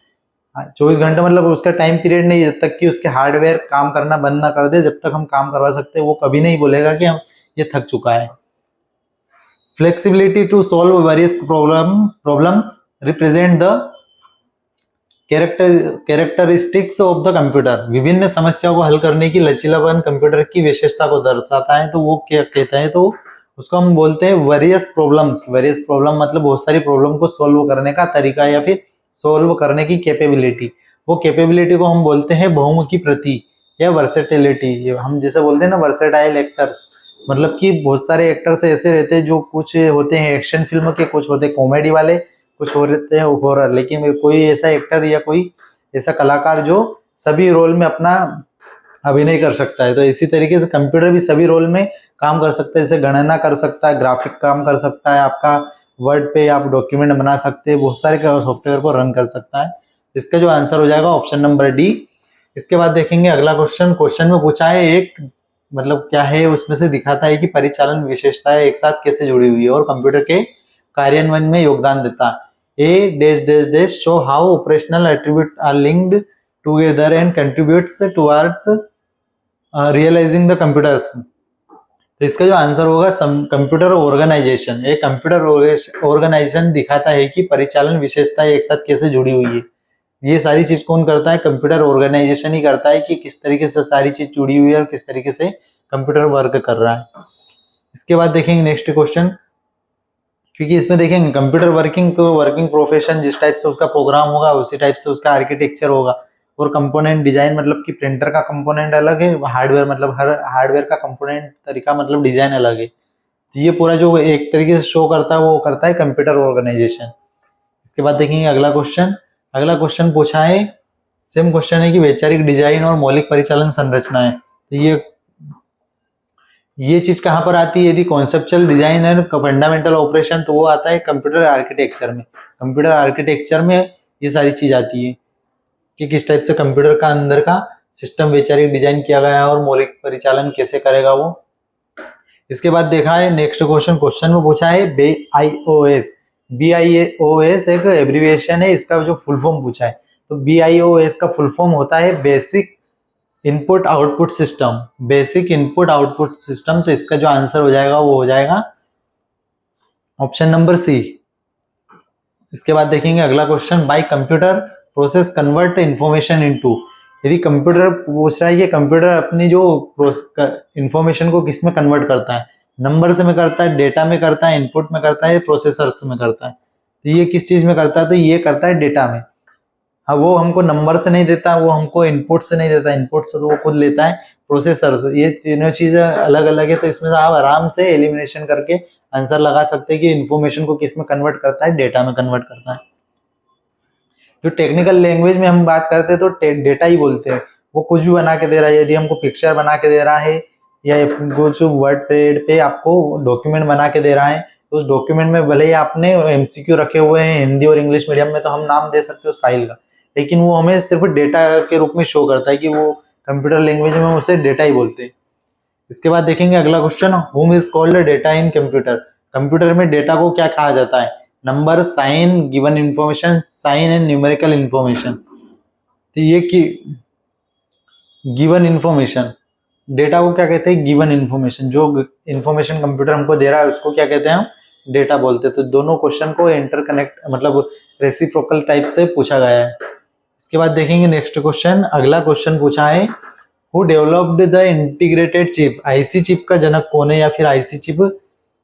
24 घंटे मतलब उसका टाइम पीरियड नहीं, जब तक कि उसके हार्डवेयर काम करना बंद ना कर दे, जब तक हम काम करवा सकते हैं, वो कभी नहीं बोलेगा कि हम ये थक चुका है। Flexibility to solve various problems represent the characteristics of the computer. विभिन्न समस्याओं को हल करने की लचीलापन कंप्यूटर की विशेषता को दर्शाता है। तो वो क्या कहता है? तो उसको हम बोलते हैं वेरियस प्रॉब्लम्स। वेरियस प्रॉब्लम मतलब बहुत सारी प्रॉब्लम को सॉल्व करने का तरीका या फिर सॉल्व करने की कैपेबिलिटी। वो कैपेबिलिटी को हम बोलते हैं बहुमुखी प्रति या वर्सेटिलिटी। हम जैसे बोलते हैं ना वर्सेटाइल एक्टर्स, मतलब कि बहुत सारे एक्टर्स ऐसे रहते हैं जो कुछ होते हैं एक्शन फिल्म के, कुछ होते हैं कॉमेडी वाले, कुछ हो रहते हैं हॉरर। लेकिन कोई ऐसा एक्टर या कोई ऐसा कलाकार जो सभी रोल में अपना अभिनय कर सकता है। तो इसी तरीके से कंप्यूटर भी सभी रोल में काम कर सकता है, जैसे गणना कर सकता है, ग्राफिक काम कर सकता है, आपका वर्ड पे आप डॉक्यूमेंट बना सकते हैं, बहुत सारे सॉफ्टवेयर को रन कर सकता है। इसका जो आंसर हो जाएगा ऑप्शन नंबर डी। इसके बाद देखेंगे अगला क्वेश्चन। क्वेश्चन में पूछा है एक, मतलब क्या है उसमें से दिखाता है कि परिचालन विशेषताएं एक साथ कैसे जुड़ी हुई है और कंप्यूटर के कार्यान्वयन में योगदान देता है। A dash dash dash show how operational attributes are linked together and contributes towards realizing the computers। तो इसका जो आंसर होगा कंप्यूटर ऑर्गेनाइजेशन। एक कंप्यूटर ऑर्गेनाइजेशन दिखाता है कि परिचालन विशेषताएं एक साथ कैसे जुड़ी हुई है। ये सारी चीज कौन करता है? कंप्यूटर ऑर्गेनाइजेशन ही करता है कि किस तरीके से सारी चीज जुड़ी हुई है और किस तरीके से कंप्यूटर वर्क कर रहा है। इसके बाद देखेंगे नेक्स्ट क्वेश्चन, क्योंकि इसमें देखेंगे कंप्यूटर वर्किंग प्रोफेशन जिस टाइप से उसका प्रोग्राम होगा उसी टाइप से उसका आर्किटेक्चर होगा। और कंपोनेंट डिजाइन मतलब कि प्रिंटर का कंपोनेंट अलग है, हार्डवेयर मतलब हर हार्डवेयर का कंपोनेंट तरीका मतलब डिजाइन अलग है। तो ये पूरा जो एक तरीके से शो करता है वो करता है कंप्यूटर ऑर्गेनाइजेशन। इसके बाद देखेंगे अगला क्वेश्चन। अगला क्वेश्चन पूछा है, सेम क्वेश्चन है कि वैचारिक डिजाइन और मौलिक परिचालन संरचना है। तो ये चीज कहाँ पर आती है? यदि कॉन्सेप्चुअल डिजाइन है फंडामेंटल ऑपरेशन, तो वो आता है कंप्यूटर आर्किटेक्चर में। कंप्यूटर आर्किटेक्चर में ये सारी चीज आती है कि किस टाइप से कंप्यूटर का अंदर का सिस्टम वैचारिक डिजाइन किया गया है और मौलिक परिचालन कैसे करेगा वो। इसके बाद देखा है नेक्स्ट क्वेश्चन में पूछा है BIOS। BIOS एक एब्रिविएशन है, इसका जो फुल फॉर्म पूछा है। तो BIOS का फुल फॉर्म होता है basic input output system. Basic input output system. तो इसका जो आंसर हो जाएगा वो हो जाएगा ऑप्शन नंबर सी। इसके बाद देखेंगे अगला question, bye computer process convert information into. यदि कंप्यूटर पूछ रहा है कि कंप्यूटर अपनी जो इंफॉर्मेशन को किस में कन्वर्ट करता है, नंबर्स में करता है, डेटा में करता है, इनपुट में करता है, प्रोसेसर्स में करता है। तो ये किस चीज में करता है? तो ये करता है डेटा में। हाँ, वो हमको नंबर से नहीं देता, वो हमको इनपुट से नहीं देता, इनपुट से तो वो खुद लेता है प्रोसेसर से। ये तीनों चीजें अलग अलग है, तो इसमें से आप आराम से एलिमिनेशन करके आंसर लगा सकते हैं कि इन्फॉर्मेशन को किस में कन्वर्ट करता है, डेटा में कन्वर्ट करता है। जो टेक्निकल लैंग्वेज में हम बात करते हैं तो डेटा ही बोलते हैं। वो कुछ भी बना के दे रहा है, यदि हमको पिक्चर बना के दे रहा है या कुछ वर्ड पैड पे आपको डॉक्यूमेंट बना के दे रहा है, तो उस डॉक्यूमेंट में भले ही आपने MCQ रखे हुए हैं हिंदी और इंग्लिश मीडियम में, तो हम नाम दे सकते हैं उस फाइल का, लेकिन वो हमें सिर्फ डेटा के रूप में शो करता है कि वो कंप्यूटर लैंग्वेज में हम उसे डेटा ही बोलते हैं। इसके बाद देखेंगे अगला question, whom is called data in computer. Computer में डेटा को क्या कहा जाता है? Number, sign, given information, sign and numerical information. तो ये कि गिवन इंफॉर्मेशन, डेटा को क्या कहते हैं? Given information. जो इंफॉर्मेशन कंप्यूटर हमको दे रहा है उसको क्या कहते हैं हम? डेटा बोलते हैं। तो दोनों क्वेश्चन को इंटरकनेक्ट मतलब रेसिप्रोकल टाइप से पूछा गया है। इसके बाद देखेंगे नेक्स्ट क्वेश्चन, अगला क्वेश्चन पूछा है, who developed the integrated chip. IC chip का जनक कौन है या फिर आईसी चिप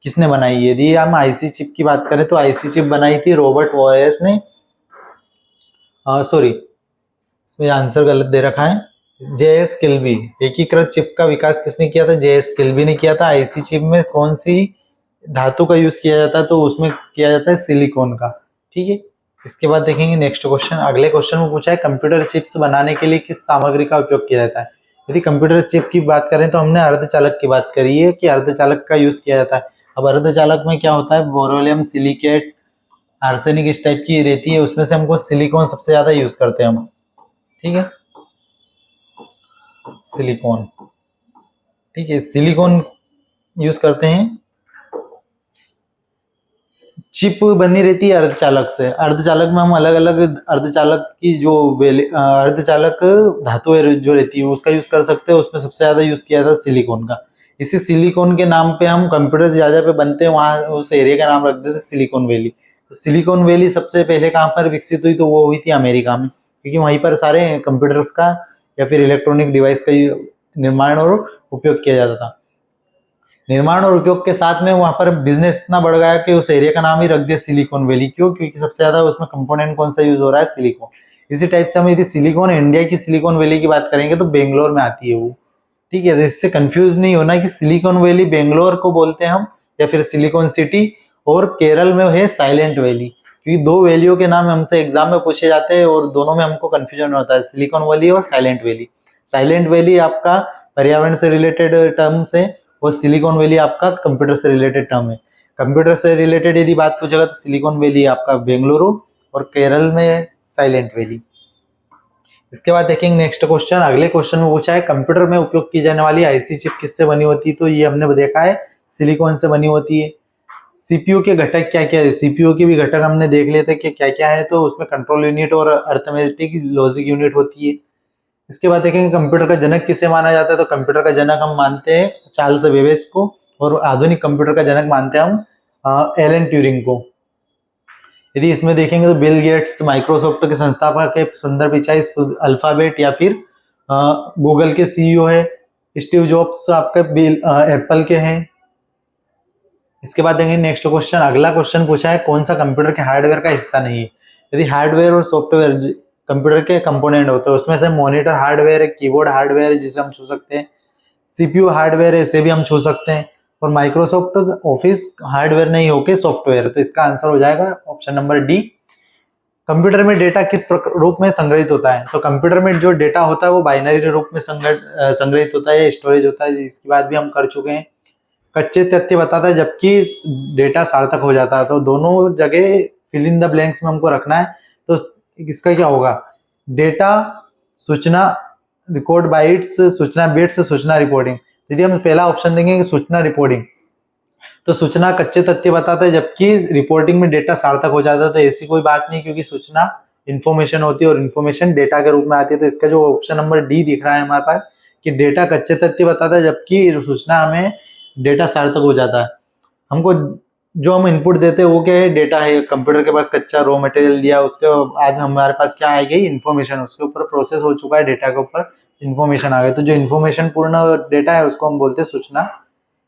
किसने बनाई है? यदि हम आईसी चिप की बात करें तो आईसी चिप बनाई थी रॉबर्ट वॉयस ने। सॉरी, इसमें आंसर गलत दे रखा है, जेएस किल्बी। एकीकृत चिप का विकास किसने किया था? जेएस किल्बी ने किया था। आईसी चिप में कौन सी धातु का यूज किया जाता है? तो उसमें किया जाता है सिलिकॉन का। ठीक है, इसके बाद देखेंगे नेक्स्ट क्वेश्चन। अगले क्वेश्चन में पूछा है, कंप्यूटर चिप्स बनाने के लिए किस सामग्री का उपयोग किया जाता है? यदि कंप्यूटर चिप की बात करें तो हमने अर्धचालक की बात करी है कि अर्धचालक का यूज किया जाता है। अब अर्धचालक में क्या होता है? बोरोलियम, सिलिकेट, आर्सेनिक इस टाइप की रहती है, उसमें से हमको सिलिकॉन सबसे ज्यादा यूज करते हैं हम। ठीक है, सिलिकॉन। ठीक है, सिलिकॉन यूज करते हैं। चिप बनी रहती है अर्धचालक से। अर्धचालक में हम अलग अलग अर्धचालक की जो अर्धचालक धातु जो रहती है उसका यूज कर सकते हैं। उसमें सबसे ज्यादा यूज किया था सिलिकॉन का। इसी सिलिकॉन के नाम पे हम कंप्यूटर ज्यादा पे बनते हैं, वहां उस एरिया का नाम रख देते हैं सिलिकॉन वैली। तो सिलिकॉन वैली सबसे पहले कहाँ पर विकसित हुई? तो वो हुई थी अमेरिका में, क्योंकि वहीं पर सारे कंप्यूटर्स का या फिर इलेक्ट्रॉनिक डिवाइस का निर्माण और उपयोग किया जाता था। निर्माण और उपयोग के साथ में वहां पर बिजनेस इतना बढ़ गया कि उस एरिया का नाम ही रख दिया सिलिकॉन वैली। क्यों? क्योंकि सबसे ज्यादा उसमें कंपोनेंट कौन सा यूज हो रहा है? सिलिकॉन। इसी टाइप से हम यदि सिलिकॉन इंडिया की सिलिकॉन वैली की बात करेंगे तो बेंगलोर में आती है वो। ठीक है, तो इससे कंफ्यूज नहीं होना कि सिलिकॉन वैली बेंगलोर को बोलते हैं हम या फिर सिलिकॉन सिटी, और केरल में है साइलेंट वैली। क्योंकि दो वैलियों के नाम हमसे एग्जाम में पूछे जाते हैं और दोनों में हमको कंफ्यूजन होता है, सिलिकॉन वैली और साइलेंट वैली। साइलेंट वैली आपका पर्यावरण से रिलेटेड टर्म से और सिलिकॉन वैली आपका कंप्यूटर से रिलेटेड टर्म है। कंप्यूटर से रिलेटेड यदि बात पूछेगा तो सिलिकॉन वैली आपका बेंगलुरु और केरल में साइलेंट वैली। इसके बाद देखेंगे नेक्स्ट क्वेश्चन। अगले क्वेश्चन में पूछा है, कंप्यूटर में उपयोग की जाने वाली आईसी चिप किससे बनी होती है? तो ये हमने देखा है सिलिकॉन से बनी होती है। सीपीयू के घटक क्या क्या है? सीपीयू के भी घटक हमने देख लिए थे कि क्या क्या है। तो उसमें कंट्रोल यूनिट और अर्थमेटिक लॉजिक यूनिट होती है। इसके बाद देखेंगे कंप्यूटर का जनक किसे माना जाता है? तो कंप्यूटर का जनक हम मानते हैं चार्ल्स बेबेज को, और आधुनिक कंप्यूटर का जनक मानते हैं हम एलन ट्यूरिंग को। यदि इसमें देखेंगे तो बिल गेट्स माइक्रोसॉफ्ट के संस्थापक है, सुंदर पिचाई अल्फाबेट या फिर गूगल के सीईओ है, स्टीव जॉब्स आपके एप्पल के हैं। इसके बाद देखेंगे नेक्स्ट क्वेश्चन। अगला क्वेश्चन पूछा है, कौन सा कंप्यूटर के हार्डवेयर का हिस्सा नहीं है? यदि हार्डवेयर और सॉफ्टवेयर कंप्यूटर के कंपोनेंट होते हैं, उसमें से मॉनिटर हार्डवेयर है, कीबोर्ड हार्डवेयर है जिसे हम छू सकते हैं, सीपीयू हार्डवेयर है इसे भी हम छू सकते हैं, और माइक्रोसॉफ्ट ऑफिस हार्डवेयर नहीं होके सॉफ्टवेयर। तो इसका आंसर हो जाएगा ऑप्शन नंबर डी। कंप्यूटर में डेटा किस रूप में संग्रहित होता है? तो कंप्यूटर में जो डेटा होता है वो बाइनरी रूप में संग्रहित होता है, स्टोरेज होता है, इसकी बात भी हम कर चुके हैं। कच्चे तथ्य बताता है जबकि डेटा सार्थक हो जाता है। तो दोनों जगह फिल इन द ब्लैंक्स में हमको रखना है। तो इसका क्या होगा? डेटा, सूचना, रिकॉर्ड बाइट्स, सूचना बिट्स, सूचना रिपोर्टिंग। यदि हम पहला ऑप्शन देंगे कि सूचना रिपोर्टिंग, तो सूचना कच्चे तथ्य बताता है जबकि रिपोर्टिंग में डेटा सार्थक हो जाता है। तो ऐसी कोई बात नहीं, क्योंकि सूचना इंफॉर्मेशन होती है और इंफॉर्मेशन डेटा के रूप में आती है। तो इसका जो ऑप्शन नंबर डी दिख रहा है हमारे पास कि डेटा कच्चे तथ्य बताता है जबकि सूचना हमें डेटा सार्थक हो जाता है। हमको जो हम इनपुट देते हैं वो क्या है? डेटा है। कंप्यूटर के पास कच्चा रॉ मटेरियल दिया, उसके बाद हमारे पास क्या आ गई? इन्फॉर्मेशन। उसके ऊपर प्रोसेस हो चुका है, डेटा के ऊपर इन्फॉर्मेशन आ गई। तो जो इन्फॉर्मेशन पूर्ण डेटा है उसको हम बोलते हैं सूचना।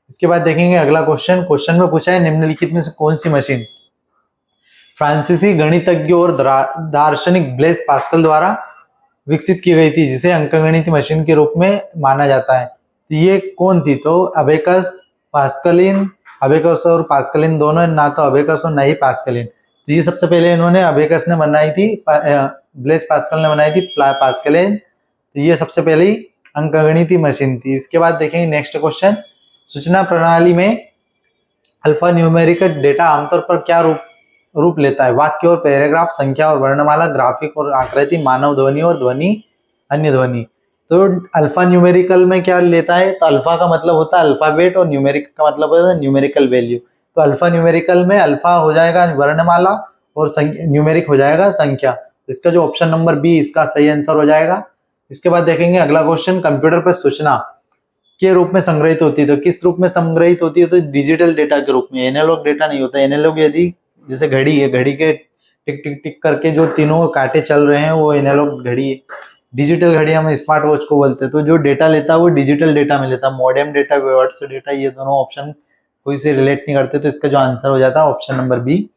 इसके बाद देखेंगे अगला क्वेश्चन। क्वेश्चन में पूछा है, निम्नलिखित में से कौन सी मशीन फ्रांसीसी गणितज्ञ और दार्शनिक ब्लेस पास्कल द्वारा विकसित की गई थी, जिसे अंकगणित मशीन के रूप में माना जाता है? तो ये कौन थी? तो अबेकस, पास्कलिन। अबेकस और पास्कलिन दोनों, ना तो अबेकस और ना ही पास्कलिन। तो ये सबसे पहले इन्होंने अबेकस ने बनाई थी, ब्लेस पास्कल ने बनाई थी पास्कलिन। तो ये सबसे पहली अंकगणित मशीन थी। इसके बाद देखेंगे नेक्स्ट क्वेश्चन। सूचना प्रणाली में अल्फा न्यूमेरिक डेटा आमतौर पर क्या रूप लेता है? वाक्य और पैराग्राफ, संख्या और वर्णमाला, ग्राफिक और आकृति, मानव ध्वनि और ध्वनि, अन्य ध्वनि। तो अल्फा न्यूमेरिकल में क्या लेता है, तो अल्फा का मतलब होता है अल्फाबेट और न्यूमेरिक का मतलब होता है न्यूमेरिकल वैल्यू। तो अल्फा न्यूमेरिकल में अल्फा हो जाएगा वर्णमाला और न्यूमेरिक हो जाएगा संख्या। इसका जो ऑप्शन नंबर बी इसका सही आंसर हो जाएगा। इसके बाद देखेंगे अगला क्वेश्चन, कंप्यूटर पर सूचना के रूप में संग्रहित होती है, तो किस रूप में संग्रहित होती है, तो डिजिटल डेटा के रूप में, एनालॉग डेटा नहीं होता। एनालॉग यदि जैसे घड़ी है, घड़ी के टिक टिक टिक करके जो तीनों कांटे चल रहे हैं वो एनालॉग घड़ी है। डिजिटल घड़ी हम स्मार्ट वॉच को बोलते हैं। तो जो डेटा लेता है वो डिजिटल डेटा में लेता है। मॉडेम डेटा, वर्ड्स डेटा, ये दोनों ऑप्शन कोई से रिलेट नहीं करते, तो इसका जो आंसर हो जाता है ऑप्शन नंबर बी।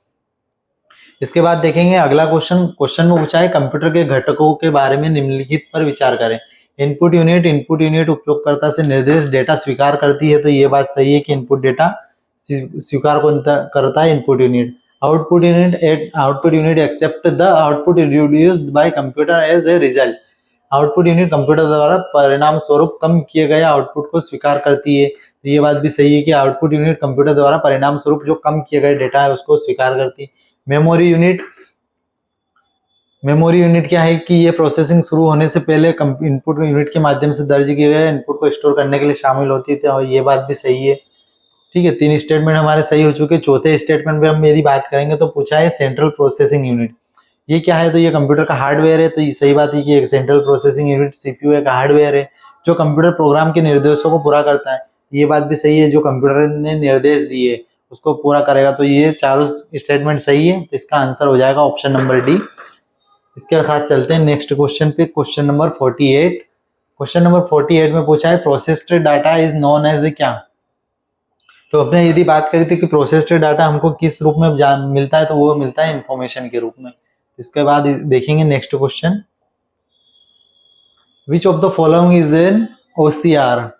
इसके बाद देखेंगे अगला क्वेश्चन में पूछा है कंप्यूटर के घटकों के बारे में निम्नलिखित पर विचार करें। इनपुट यूनिट उपयोगकर्ता से निर्देश डेटा स्वीकार करती है, तो ये बात सही है कि इनपुट डेटा स्वीकार कौन करता है, input unit. Output unit accept the output introduced by computer as a result. Output unit computer द्वारा परिणाम स्वरूप कम किए गए आउटपुट को स्वीकार करती है, तो ये बात भी सही है कि आउटपुट यूनिट कंप्यूटर द्वारा परिणाम स्वरूप जो कम किए गए डेटा है उसको स्वीकार करती है। मेमोरी यूनिट क्या है कि ये प्रोसेसिंग शुरू होने से पहले इनपुट यूनिट के माध्यम से दर्ज किए गए इनपुट को स्टोर करने के लिए शामिल होती है, तो ये बात भी सही है। ठीक है, 3 स्टेटमेंट हमारे सही हो चुके। चौथे स्टेटमेंट में हम यदि बात करेंगे तो पूछा है सेंट्रल प्रोसेसिंग यूनिट, ये क्या है, तो ये कंप्यूटर का हार्डवेयर है। तो ये सही बात है कि एक सेंट्रल प्रोसेसिंग यूनिट सीपीयू एक हार्डवेयर है जो कंप्यूटर प्रोग्राम के निर्देशों को पूरा करता है। ये बात भी सही है, जो कंप्यूटर ने निर्देश दिए उसको पूरा करेगा। तो ये चारों स्टेटमेंट सही है, तो इसका आंसर हो जाएगा ऑप्शन नंबर डी। इसके साथ चलते हैं नेक्स्ट क्वेश्चन पे, क्वेश्चन नंबर 48। क्वेश्चन नंबर 48 में पूछा है processed data is known as क्या। तो अपने यदि बात करें तो कि प्रोसेस्ड डाटा हमको किस रूप में मिलता है, तो वो मिलता है इंफॉर्मेशन के रूप में। इसके बाद देखेंगे next question, which of the following is N OCR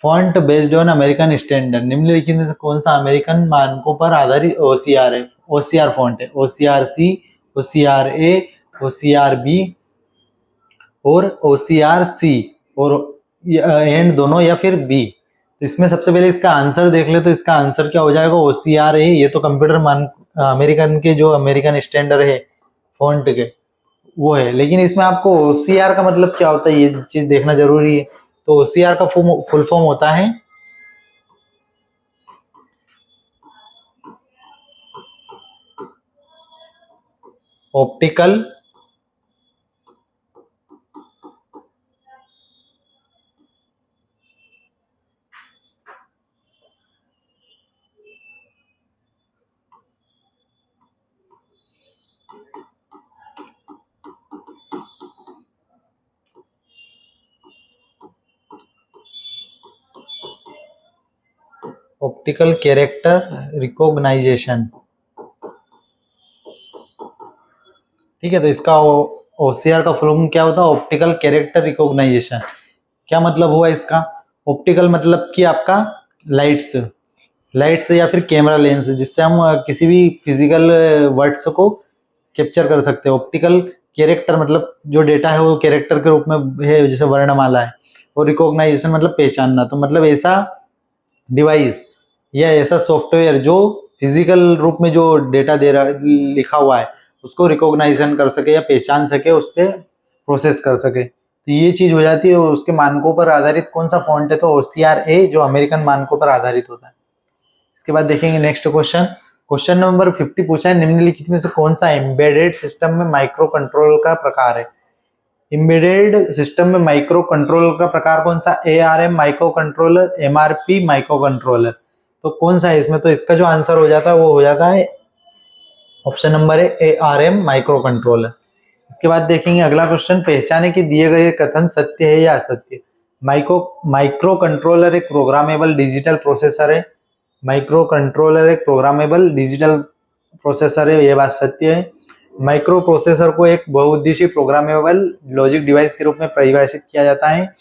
font based on American standard. निम्नलिखित में से कौन सा अमेरिकन मानकों पर आधारित ओसीआर है, ओसीआर फॉन्ट है। ओसीआर सी, ओसीआर ए, ओसीआर बी और ओसीआर सी और एंड दोनों या फिर बी। तो इसमें सबसे पहले इसका आंसर देख ले, तो इसका आंसर क्या हो जाएगा, ओसीआर ए। ये तो कंप्यूटर अमेरिकन के जो अमेरिकन स्टैंडर्ड है फॉन्ट के वो है, लेकिन इसमें आपको ओसीआर का मतलब क्या होता है ये चीज देखना जरूरी है। तो ओसीआर का फुल फॉर्म होता है ऑप्टिकल कैरेक्टर रिकॉग्नाइजेशन। ठीक है, तो इसका ओसीआर का फुल फॉर्म क्या होता है, ऑप्टिकल कैरेक्टर रिकॉग्नाइजेशन। क्या मतलब हुआ इसका, ऑप्टिकल मतलब कि आपका लाइट्स या फिर कैमरा लेंस, जिससे हम किसी भी फिजिकल वर्ड्स को कैप्चर कर सकते हैं। ऑप्टिकल कैरेक्टर मतलब जो डेटा है वो कैरेक्टर के रूप में है, जैसे वर्णमाला है। और रिकॉग्नाइजेशन मतलब पहचानना, तो मतलब ऐसा डिवाइस या ऐसा सॉफ्टवेयर जो फिजिकल रूप में जो डेटा दे रहा लिखा हुआ है उसको रिकॉग्नाइजेशन कर सके या पहचान सके, उस पर प्रोसेस कर सके। तो ये चीज हो जाती है। उसके मानकों पर आधारित कौन सा फॉन्ट है, तो ओसीआर ए जो अमेरिकन मानकों पर आधारित होता है। इसके बाद देखेंगे नेक्स्ट क्वेश्चन, क्वेश्चन नंबर 50 पूछा है निम्नलिखित में से कौन सा एम्बेडेड सिस्टम में माइक्रो कंट्रोलर का प्रकार है। एम्बेडेड सिस्टम में माइक्रो कंट्रोलर का प्रकार कौन सा, ARM micro controller, MRP micro controller. तो कौन सा है इसमें, तो इसका जो आंसर हो जाता है वो हो जाता है ऑप्शन नंबर है एआरएम माइक्रो कंट्रोलर। इसके बाद देखेंगे अगला क्वेश्चन, पहचाने कि दिए गए कथन सत्य है या असत्य। माइक्रो कंट्रोलर एक प्रोग्रामेबल डिजिटल प्रोसेसर है। माइक्रो कंट्रोलर एक प्रोग्रामेबल डिजिटल प्रोसेसर है, ये बात सत्य है। माइक्रो प्रोसेसर को एक बहुउद्देशीय प्रोग्रामेबल लॉजिक डिवाइस के रूप में परिभाषित किया जाता है।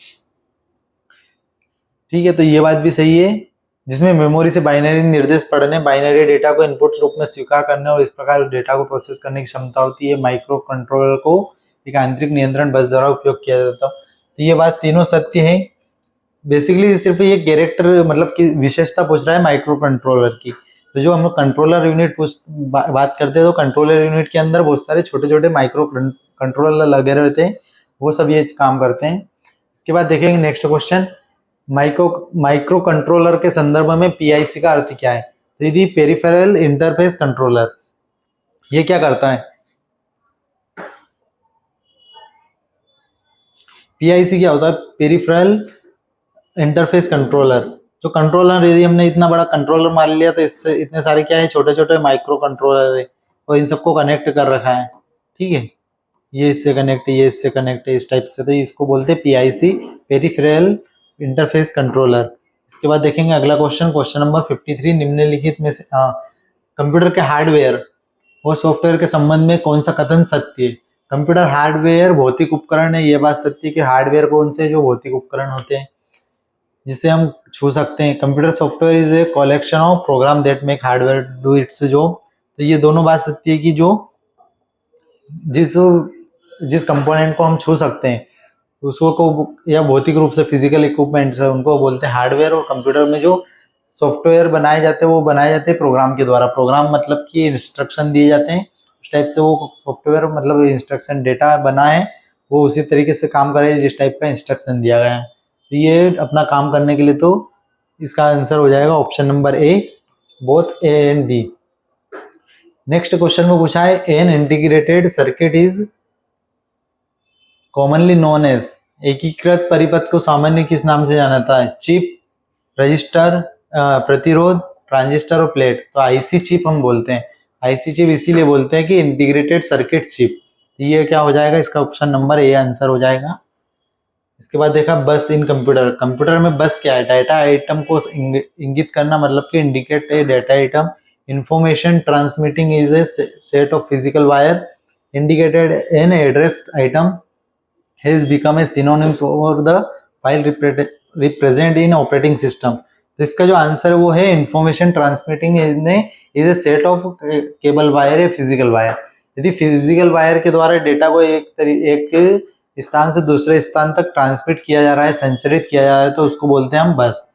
ठीक है, तो ये बात भी सही है, जिसमें मेमोरी से बाइनरी निर्देश पढ़ने, बाइनरी डेटा को इनपुट रूप में स्वीकार करने और इस प्रकार डेटा को प्रोसेस करने की क्षमता होती है। माइक्रो कंट्रोलर को एक आंतरिक नियंत्रण बस द्वारा उपयोग किया जाता है। तो ये बात तीनों सत्य है। बेसिकली सिर्फ ये कैरेक्टर मतलब की विशेषता पूछ रहा है माइक्रो कंट्रोलर की। तो जो हम लोग कंट्रोलर यूनिट बात करते हैं, तो कंट्रोलर यूनिट के अंदर बहुत सारे छोटे छोटे माइक्रो कंट्रोलर लगे रहते हैं, वो सब ये काम करते हैं। इसके बाद देखेंगे नेक्स्ट क्वेश्चन, माइक्रो कंट्रोलर के संदर्भ में पीआईसी का अर्थ क्या है? तो यदि पेरिफेरल इंटरफेस कंट्रोलर, ये क्या करता है? पीआईसी क्या होता है? Peripheral interface controller. जो कंट्रोलर, यदि हमने इतना बड़ा कंट्रोलर मान लिया तो इससे इतने सारे क्या है, छोटे छोटे माइक्रो कंट्रोलर है और इन सबको कनेक्ट कर रखा है, ठीक है, ये इससे कनेक्ट है, ये इससे कनेक्ट है, इस टाइप से, तो इसको बोलते हैं पीआईसी, पेरिफेरल इंटरफेस कंट्रोलर। इसके बाद देखेंगे अगला क्वेश्चन, क्वेश्चन नंबर 53, निम्नलिखित में से कंप्यूटर के हार्डवेयर और सॉफ्टवेयर के संबंध में कौन सा कथन सत्य है? कंप्यूटर हार्डवेयर भौतिक उपकरण है, ये बात सत्य है कि हार्डवेयर कौन से जो भौतिक उपकरण होते हैं जिसे हम छू सकते हैं। Computer software is a collection of program that make hardware do its job. तो ये दोनों बात सत्य है कि जो जिस जिस कंपोनेंट को हम छू सकते हैं उसको को, या भौतिक रूप से फिजिकल इक्विपमेंट्स है, उनको बोलते हैं हार्डवेयर। और कंप्यूटर में जो सॉफ्टवेयर बनाए जाते हैं वो बनाए जाते हैं प्रोग्राम के द्वारा। प्रोग्राम मतलब कि इंस्ट्रक्शन दिए जाते हैं, उस टाइप से वो सॉफ्टवेयर मतलब इंस्ट्रक्शन डेटा बना है वो उसी तरीके से काम करे जिस टाइप का इंस्ट्रक्शन दिया गया है। तो ये अपना काम करने के लिए, तो इसका आंसर हो जाएगा option number A, both A and B. Next question में पूछा है, an integrated circuit is commonly known as, एकीकृत परिपथ को सामान्य किस नाम से जाना जाता है? चिप, रजिस्टर, प्रतिरोध, ट्रांजिस्टर और प्लेट। तो आईसी चिप हम बोलते हैं। आईसी चिप इसीलिए बोलते हैं कि इंटीग्रेटेड सर्किट चिप। ये क्या हो जाएगा? इसका ऑप्शन नंबर ए आंसर हो जाएगा। इसके बाद देखा बस इन कंप्यूटर। कंप्यूटर में बस क्या है? डाटा आइटम को इंगित करना, मतलब कि indicate a data item. Information transmitting is a set of physical wire indicated an address item has become a synonym for the file represent in operating system। तो इसका जो आंसर है वो है information transmitting is a set of cable wire या physical wire. यदि physical wire के द्वारा डेटा को एक स्थान से दूसरे स्थान तक ट्रांसमिट किया जा रहा है, संचरित किया जा रहा है, तो उसको बोलते हैं हम बस।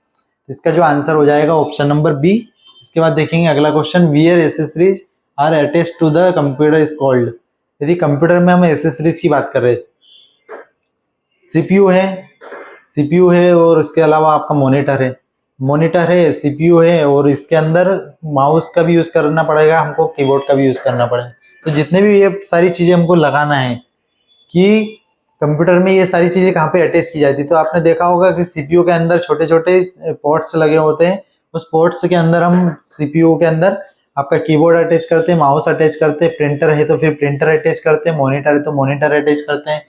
इसका जो आंसर हो जाएगा ऑप्शन नंबर बी। इसके बाद देखेंगे अगला question, where accessories are attached to the computer is called. यदि कंप्यूटर में हम एसेसरीज की बात कर रहे हैं, सीपीयू है और इसके अलावा आपका मॉनिटर है, सीपीयू है और इसके अंदर माउस का भी यूज करना पड़ेगा हमको, कीबोर्ड का भी यूज करना पड़ेगा। तो जितने भी ये सारी चीजें हमको लगाना है कि कंप्यूटर में ये सारी चीजें कहाँ पे अटैच की जाती है। तो आपने देखा होगा कि सीपीयू के अंदर छोटे छोटे पोर्ट्स लगे होते हैं, उस पोर्ट्स के अंदर हम सीपीयू के अंदर आपका कीबोर्ड अटैच करते हैं, माउस अटैच करते हैं, प्रिंटर है तो फिर प्रिंटर अटैच करते हैं, मॉनिटर है तो मॉनिटर अटैच करते हैं।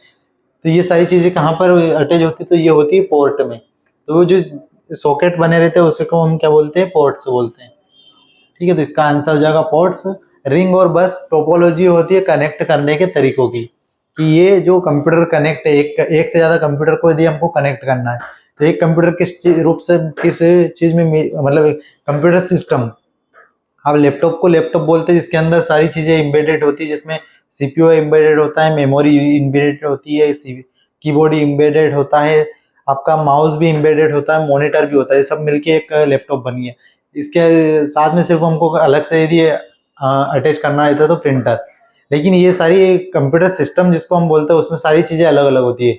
तो ये सारी चीजें कहाँ पर अटैच होती है? तो ये होती है पोर्ट में। तो वो जो सॉकेट बने रहते हैं उसको हम क्या बोलते हैं? पोर्ट्स बोलते हैं, ठीक है। तो इसका आंसर हो जाएगा पोर्ट्स। रिंग और बस टोपोलॉजी होती है कनेक्ट करने के तरीकों की, कि ये जो कंप्यूटर कनेक्ट है, एक से ज्यादा कंप्यूटर को यदि हमको कनेक्ट करना है तो एक कंप्यूटर किस रूप से किस चीज में, मतलब कंप्यूटर सिस्टम, आप लैपटॉप को लैपटॉप बोलते हैं जिसके अंदर सारी चीजें एम्बेडेड होती है, जिसमें सीपीयू एम्बेडेड होता है, मेमोरी एम्बेडेड होती है, कीबोर्ड एम्बेडेड होता है, आपका माउस भी एम्बेडेड होता है, मॉनिटर भी होता है, सब मिलके एक लैपटॉप बनी है। इसके साथ में सिर्फ हमको अलग से यदि अटैच करना रहता है तो प्रिंटर। लेकिन ये सारी कंप्यूटर सिस्टम जिसको हम बोलते हैं उसमें सारी चीजें अलग अलग होती है।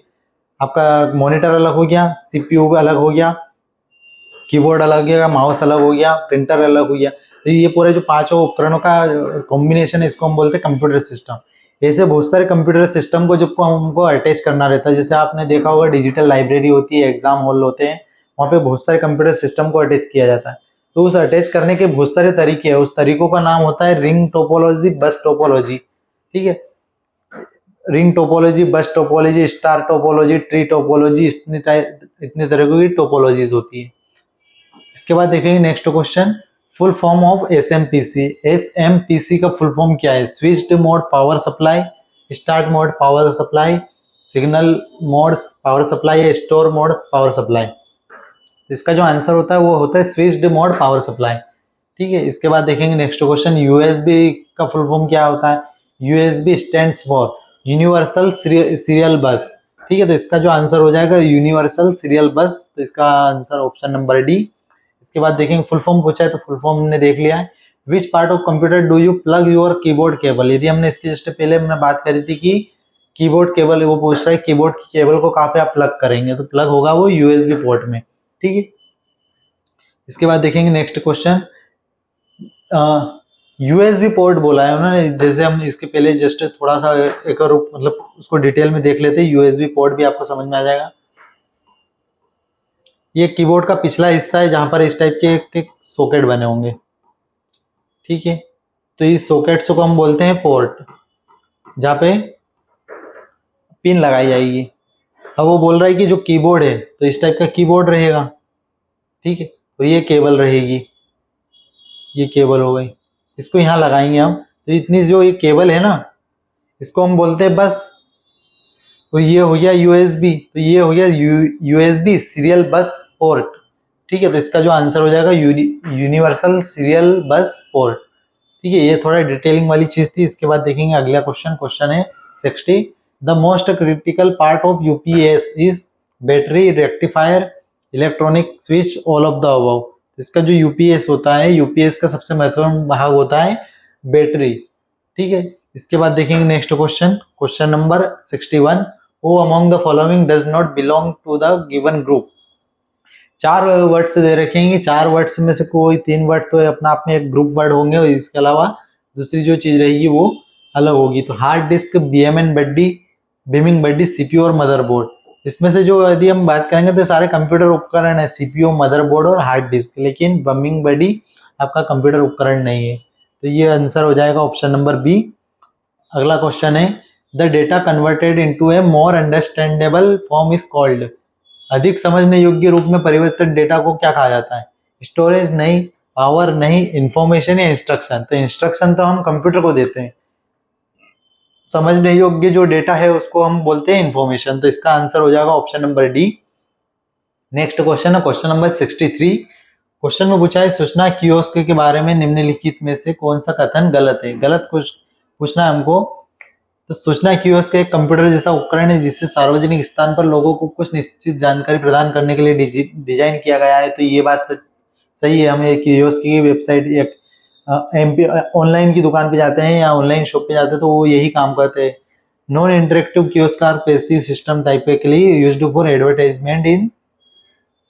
आपका मॉनिटर अलग हो गया, सीपीयू अलग हो गया, कीबोर्ड अलग हो गया, माउस अलग हो गया, प्रिंटर अलग हो गया। तो ये पूरे जो पांचों उपकरणों का कॉम्बिनेशन है इसको हम बोलते हैं कंप्यूटर सिस्टम। ऐसे बहुत सारे कंप्यूटर सिस्टम को जब हमको अटैच करना रहता है, जैसे आपने देखा होगा डिजिटल लाइब्रेरी होती है, एग्जाम हॉल होते हैं, वहाँ पे बहुत सारे कंप्यूटर सिस्टम को अटैच किया जाता है। तो उस अटैच करने के बहुत सारे तरीके हैं, उस तरीकों का नाम होता है रिंग टोपोलॉजी, बस टोपोलॉजी, ठीक है। Ring topology, bus topology, star topology, tree topology, इतने तरह की टोपोलॉजीज होती है। इसके बाद देखेंगे next question, full form of SMPC. SMPC का फुल फॉर्म क्या है? Switched mode power supply, start mode power supply, signal mode power supply या स्टोर मोड पावर सप्लाई। तो इसका जो आंसर होता है वो होता है स्विच्ड मोड पावर सप्लाई, ठीक है। इसके बाद देखेंगे नेक्स्ट क्वेश्चन, यूएसबी का फुल फॉर्म क्या होता है? USB stands for universal serial बस, ठीक है। तो इसका जो आंसर हो जाएगा यूनिवर्सल सीरियल बस। तो इसका आंसर ऑप्शन नंबर डी। इसके बाद देखेंगे फुल फॉर्म पूछा है तो फुल फॉर्म हमने देख लिया है। Which part of computer do you plug your keyboard cable. यदि हमने इसके जस्ट पहले हमने बात करी थी कि कीबोर्ड केबल, वो पूछ रहा है कीबोर्ड की केबल को कहाँ पे आप प्लग करेंगे, तो प्लग होगा वो यूएसबी पोर्ट में, ठीक है। इसके बाद देखेंगे नेक्स्ट क्वेश्चन, यूएसबी पोर्ट बोला है उन्होंने, जैसे हम इसके पहले जस्ट थोड़ा सा एक और मतलब उसको डिटेल में देख लेते हैं, यूएसबी पोर्ट भी आपको समझ में आ जाएगा। ये कीबोर्ड का पिछला हिस्सा है जहां पर इस टाइप के सॉकेट बने होंगे, ठीक है। तो इस सॉकेट्स को हम बोलते हैं पोर्ट, जहाँ पे पिन लगाई जाएगी। अब वो बोल रहा है कि जो कीबोर्ड है तो इस टाइप का कीबोर्ड रहेगा, ठीक है, और ये केबल रहेगी, ये केबल हो गई, इसको यहाँ लगाएंगे हम। तो इतनी जो ये केबल है ना, इसको हम बोलते हैं बस। तो ये हो गया यूएसबी, तो ये हो गया यूएसबी सीरियल बस पोर्ट, ठीक है। तो इसका जो आंसर हो जाएगा यूनिवर्सल सीरियल बस पोर्ट, ठीक है। ये थोड़ा डिटेलिंग वाली चीज थी। इसके बाद देखेंगे अगला क्वेश्चन, क्वेश्चन है 60, the most critical part of UPS is battery, rectifier, electronic switch, all of the above. इसका जो यूपीएस होता है, यूपीएस का सबसे महत्वपूर्ण भाग होता है बैटरी, ठीक है। इसके बाद देखेंगे next question, question number 61, who among the following does not belong to the given group. 4 words दे रखेंगे, 4 वर्ड्स में से कोई 3 वर्ड तो अपना आप में एक ग्रुप वर्ड होंगे, और इसके अलावा दूसरी जो चीज रहेगी वो अलग होगी। तो हार्ड डिस्क, बीएमएन बड्डी, बीमिंग बड्डी, सीपीयू और मदरबोर्ड। इसमें से जो यदि हम बात करेंगे तो सारे कंप्यूटर उपकरण है, सीपीयू, मदरबोर्ड और हार्ड डिस्क, लेकिन बमिंग बडी आपका कंप्यूटर उपकरण नहीं है। तो ये आंसर हो जाएगा ऑप्शन नंबर बी। अगला क्वेश्चन है, the data converted into A more understandable form is called. अधिक समझने योग्य रूप में परिवर्तित डेटा को क्या कहा जाता है? स्टोरेज नहीं, पावर नहीं, इंफॉर्मेशन या इंस्ट्रक्शन। तो इंस्ट्रक्शन तो हम कंप्यूटर को देते हैं, समझने योग्य जो डेटा है उसको हम बोलते हैं इंफॉर्मेशन। तो इसका आंसर हो जाएगा option number D. Next question है क्वेश्चन नंबर 63। क्वेश्चन में पूछा है सूचना कियोस्क के बारे में निम्नलिखित में से कौन सा कथन गलत है? गलत कुछ पूछना है हमको। तो सूचना कियोस्क एक कंप्यूटर जैसा उपकरण है जिससे सार्वजनिक स्थान पर लोगों को कुछ निश्चित जानकारी प्रदान करने के लिए डिजाइन किया गया है। तो ये बात सही है। हम एक कियोस्क की वेबसाइट, एक एमपी ऑनलाइन की दुकान पे जाते हैं या ऑनलाइन शॉप पे जाते हैं तो वो यही काम करते हैं। Non interactive kiosk are passive system typically used for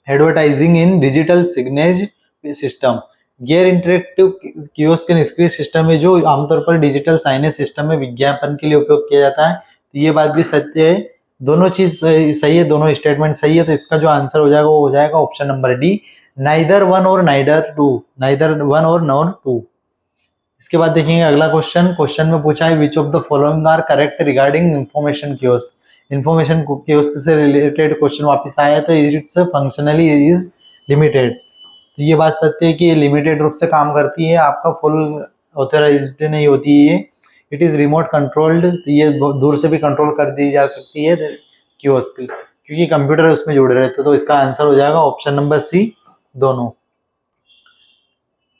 advertising in digital signage system. गैर इंटरेक्टिव कियोस्क के निष्क्रिय सिस्टम है जो आमतौर पर डिजिटल साइनेज सिस्टम में विज्ञापन के लिए उपयोग किया जाता है। तो ये बात भी सत्य है, दोनों चीज सही है, दोनों स्टेटमेंट सही है। तो इसका जो आंसर हो जाएगा वो हो जाएगा option number D, neither one और नाइदर टू, नाइदर वन और नॉर टू। इसके बाद देखेंगे अगला क्वेश्चन। क्वेश्चन में पूछा है which of the following are correct regarding information kiosk. Information kiosk से रिलेटेड क्वेश्चन वापस आया है। तो इट्स फंक्शनली इज लिमिटेड। तो ये बात सत्य है कि ये लिमिटेड रूप से काम करती है, आपका फुल ऑथराइज्ड नहीं होती है। इट इज रिमोट कंट्रोल्ड, तो ये दूर से भी कंट्रोल कर दी जा सकती है कियोस्क, क्योंकि कंप्यूटर उसमें जुड़े रहते। तो इसका आंसर हो जाएगा ऑप्शन नंबर सी, दोनों।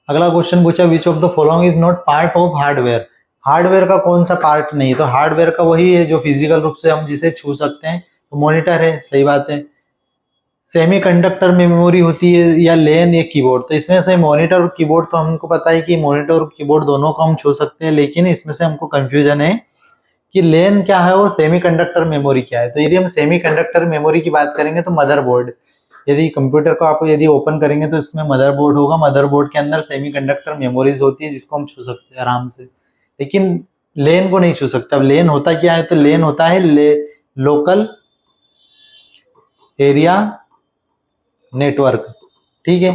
अगला क्वेश्चन पूछा विच of the following is not part of hardware. Hardware का कौन सा पार्ट नहीं? तो हार्डवेयर का वही है जो फिजिकल रूप से हम जिसे छू सकते हैं। तो मॉनिटर है, सही बात है। सेमीकंडक्टर मेमोरी होती है या लेन या कीबोर्ड। तो इसमें से मॉनिटर और कीबोर्ड तो हमको पता है कि मॉनिटर और कीबोर्ड दोनों को हम छू सकते हैं, लेकिन इसमें से हमको कंफ्यूजन है कि लेन क्या है और सेमीकंडक्टर मेमोरी क्या है। तो यदि हम सेमीकंडक्टर मेमोरी की बात करेंगे तो मदरबोर्ड, यदि कंप्यूटर को आप यदि ओपन करेंगे तो इसमें मदरबोर्ड होगा। मदरबोर्ड के अंदर सेमीकंडक्टर मेमोरीज होती है जिसको हम छू सकते हैं आराम से, लेकिन लेन को नहीं छू सकते। अब लेन होता क्या है? तो लेन होता है लोकल एरिया नेटवर्क, ठीक है।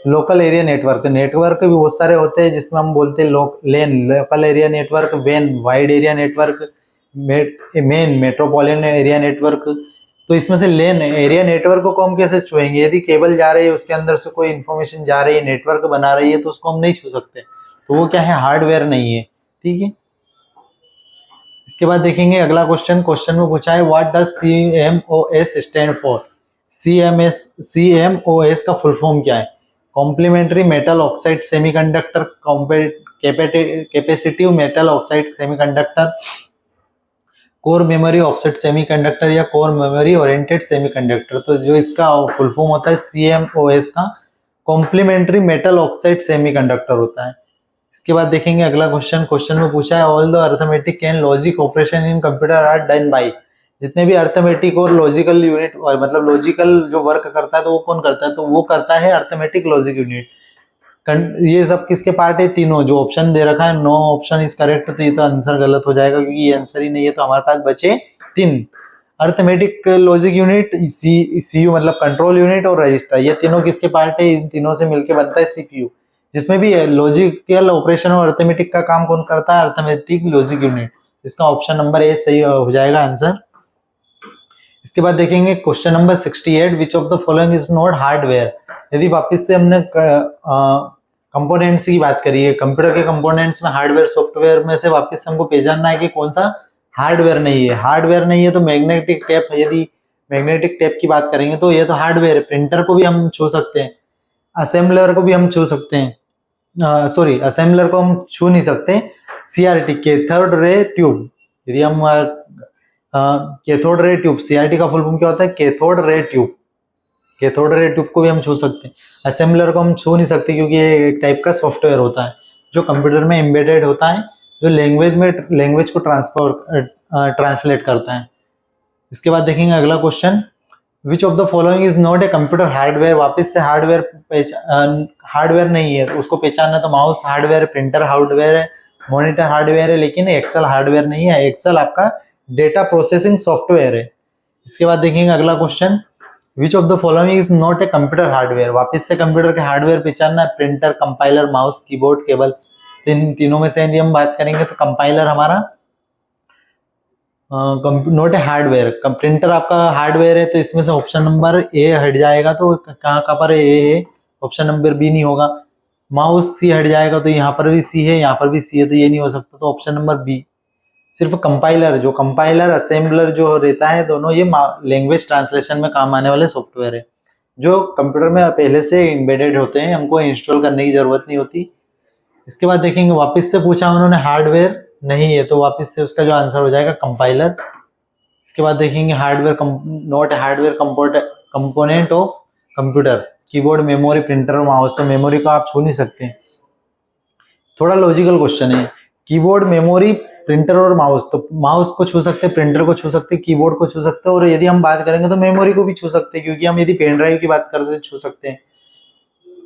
लोकल एरिया नेटवर्क, नेटवर्क भी बहुत सारे होते हैं जिसमें हम बोलते हैं लेन, लोकल एरिया नेटवर्क, वेन wide area network, MAN metropolitan area network. तो इसमें से लेन एरिया नेटवर्क को हम कैसे छुएंगे? यदि केबल जा रही है, उसके अंदर से कोई इंफॉर्मेशन जा रही है, नेटवर्क बना रही है, तो उसको हम नहीं छू सकते। तो वो क्या है? हार्डवेयर नहीं है, ठीक है। इसके बाद देखेंगे अगला क्वेश्चन। क्वेश्चन में पूछा है what does CMOS stand for. CMOS का फुल फॉर्म क्या है? Complementary metal oxide semiconductor, capacitive metal oxide semiconductor, core memory offset semiconductor या कोर मेमोरी ओरिएंटेड सेमीकंडक्टर। तो जो इसका फुल फॉर्म होता है CMOS का, कॉम्प्लीमेंट्री मेटल ऑक्साइड सेमीकंडक्टर होता है। इसके बाद देखेंगे अगला क्वेश्चन में पूछा है all the arithmetic and logic operation in computer are done by. जितने भी अर्थमेटिक और लॉजिकल यूनिट मतलब लॉजिकल जो वर्क करता है तो वो कौन करता है, तो वो करता है अर्थमेटिक लॉजिक यूनिट। ये सब किसके पार्ट है, तीनों। जो ऑप्शन दे रखा है नो ऑप्शन इज करेक्ट, तो ये तो आंसर गलत हो जाएगा क्योंकि ये आंसर ही नहीं है। तो हमारे पास बचे 3 अर्थमेटिक लॉजिक यूनिट, सीयू मतलब कंट्रोल यूनिट और रजिस्टर। ये तीनों किसके पार्ट है, इन तीनों से मिलकर बनता है सीपीयू। जिसमें भी लॉजिकल ऑपरेशन और अर्थमेटिक का काम कौन करता है, अर्थमेटिक लॉजिक यूनिट। इसका ऑप्शन नंबर ए सही हो जाएगा आंसर। इसके बाद देखेंगे question number 68 which of the following is not hardware. यदि वापस से हमने कंपोनेंट्स की बात करी है, कंप्यूटर के कंपोनेंट्स में हार्डवेयर सॉफ्टवेयर में से वापस से हमको पहचानना है कि कौन सा हार्डवेयर नहीं है। हार्डवेयर नहीं है तो मैग्नेटिक टेप, यदि मैग्नेटिक टेप की बात करेंगे तो ये तो हार्डवेयर है। प्रिंटर को भी हम छू सकते हैं, असेंबलर को भी हम छू सकते हैं, सॉरी असेंबलर को हम छू नहीं सकते। सीआरटी कैथोड रे ट्यूब, यदि हम कैथोड रे ट्यूब, सीआरटी का फुल फॉर्म क्या होता है, cathode ray tube. Cathode ray tube को भी हम छू सकते हैं। असेंबलर को हम छू नहीं सकते क्योंकि ये एक टाइप का सॉफ्टवेयर होता है जो कंप्यूटर में एम्बेडेड होता है, जो लैंग्वेज को ट्रांसलेट करता है। इसके बाद देखेंगे अगला question, which of the following is not a computer hardware. वापस से हार्डवेयर नहीं है तो उसको पहचानना, तो माउस हार्डवेयर, प्रिंटर हार्डवेयर है, मॉनिटर हार्डवेयर है, लेकिन एक्सेल हार्डवेयर नहीं है। एक्सेल आपका डेटा प्रोसेसिंग सॉफ्टवेयर है। इसके बाद देखेंगे अगला question, which of the following is not a computer hardware. वापस से कंप्यूटर के हार्डवेयर पहचानना है, printer, compiler, mouse, keyboard, cable. तीनों में से यदि हम बात करेंगे तो कंपाइलर हमारा नॉट ए हार्डवेयर। प्रिंटर आपका हार्डवेयर है तो इसमें से ऑप्शन नंबर ए हट जाएगा, तो कहाँ पर ए है, ऑप्शन नंबर बी नहीं होगा। माउस सी हट जाएगा तो यहाँ पर भी सी है, यहाँ पर भी सी है, तो ये नहीं हो सकता, तो ऑप्शन नंबर बी। सिर्फ कंपाइलर, जो कंपाइलर असेंबलर जो रहता है, दोनों ये लैंग्वेज ट्रांसलेशन में काम आने वाले सॉफ्टवेयर है जो कंप्यूटर में पहले से एम्बेडेड होते हैं, हमको इंस्टॉल करने की जरूरत नहीं होती। इसके बाद देखेंगे वापस से पूछा उन्होंने हार्डवेयर नहीं है, तो वापस से उसका जो आंसर हो जाएगा कंपाइलर। इसके बाद देखेंगे hardware not hardware component of computer, keyboard, memory, printer और माउस। तो मेमोरी को आप छू नहीं सकते। थोड़ा लॉजिकल क्वेश्चन है, कीबोर्ड, मेमोरी, प्रिंटर और माउस। तो माउस को छू सकते, प्रिंटर को छू सकते, कीबोर्ड को छू सकते, और यदि हम बात करेंगे तो मेमोरी को भी छू सकते हैं, क्योंकि हम यदि पेन ड्राइव की बात करते छू सकते हैं,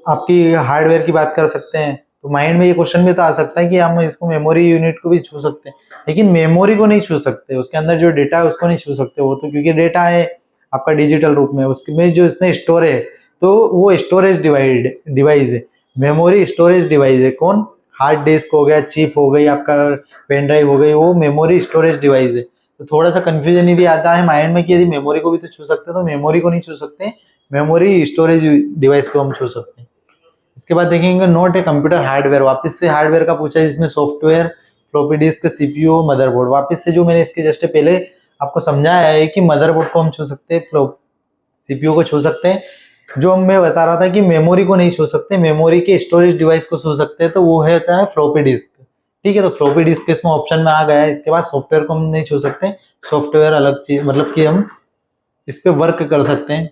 आपकी हार्डवेयर की बात कर सकते हैं। तो माइंड में ये क्वेश्चन भी तो आ सकता है कि हम इसको मेमोरी यूनिट को भी छू सकते हैं, लेकिन मेमोरी को नहीं छू सकते। उसके अंदर जो डेटा है उसको नहीं छू सकते, वो तो क्योंकि डेटा है आपका डिजिटल रूप में, उसमें जो इसमें स्टोर है तो वो स्टोरेज डिवाइस है। मेमोरी स्टोरेज डिवाइस है। कौन, हार्ड डिस्क हो गया, चिप हो गई, आपका पेन ड्राइव हो गई, वो मेमोरी स्टोरेज डिवाइस है। तो थोड़ा सा कंफ्यूजन यदि आता है माइंड में कि यदि मेमोरी को भी तो छू सकते हैं, तो मेमोरी को नहीं छू सकते, मेमोरी स्टोरेज डिवाइस को हम छू सकते हैं। इसके बाद देखेंगे नोट ए कंप्यूटर हार्डवेयर। वापस से हार्डवेयर का पूछा है जिसमें software, floppy disk, CPU, motherboard. वापस से जो मैंने इसके जस्ट पहले आपको समझाया है कि मदरबोर्ड को हम छू सकते हैं, सीपीयू को छू सकते हैं। जो मैं बता रहा था कि मेमोरी को नहीं छू सकते, मेमोरी के स्टोरेज डिवाइस को छू सकते हैं, तो वो होता है फ्लॉपी डिस्क। ठीक है, तो फ्लॉपी डिस्क इसमें ऑप्शन में आ गया है। इसके बाद सॉफ्टवेयर को हम नहीं छू सकते, सॉफ्टवेयर अलग चीज, मतलब कि हम इस पे वर्क कर सकते हैं।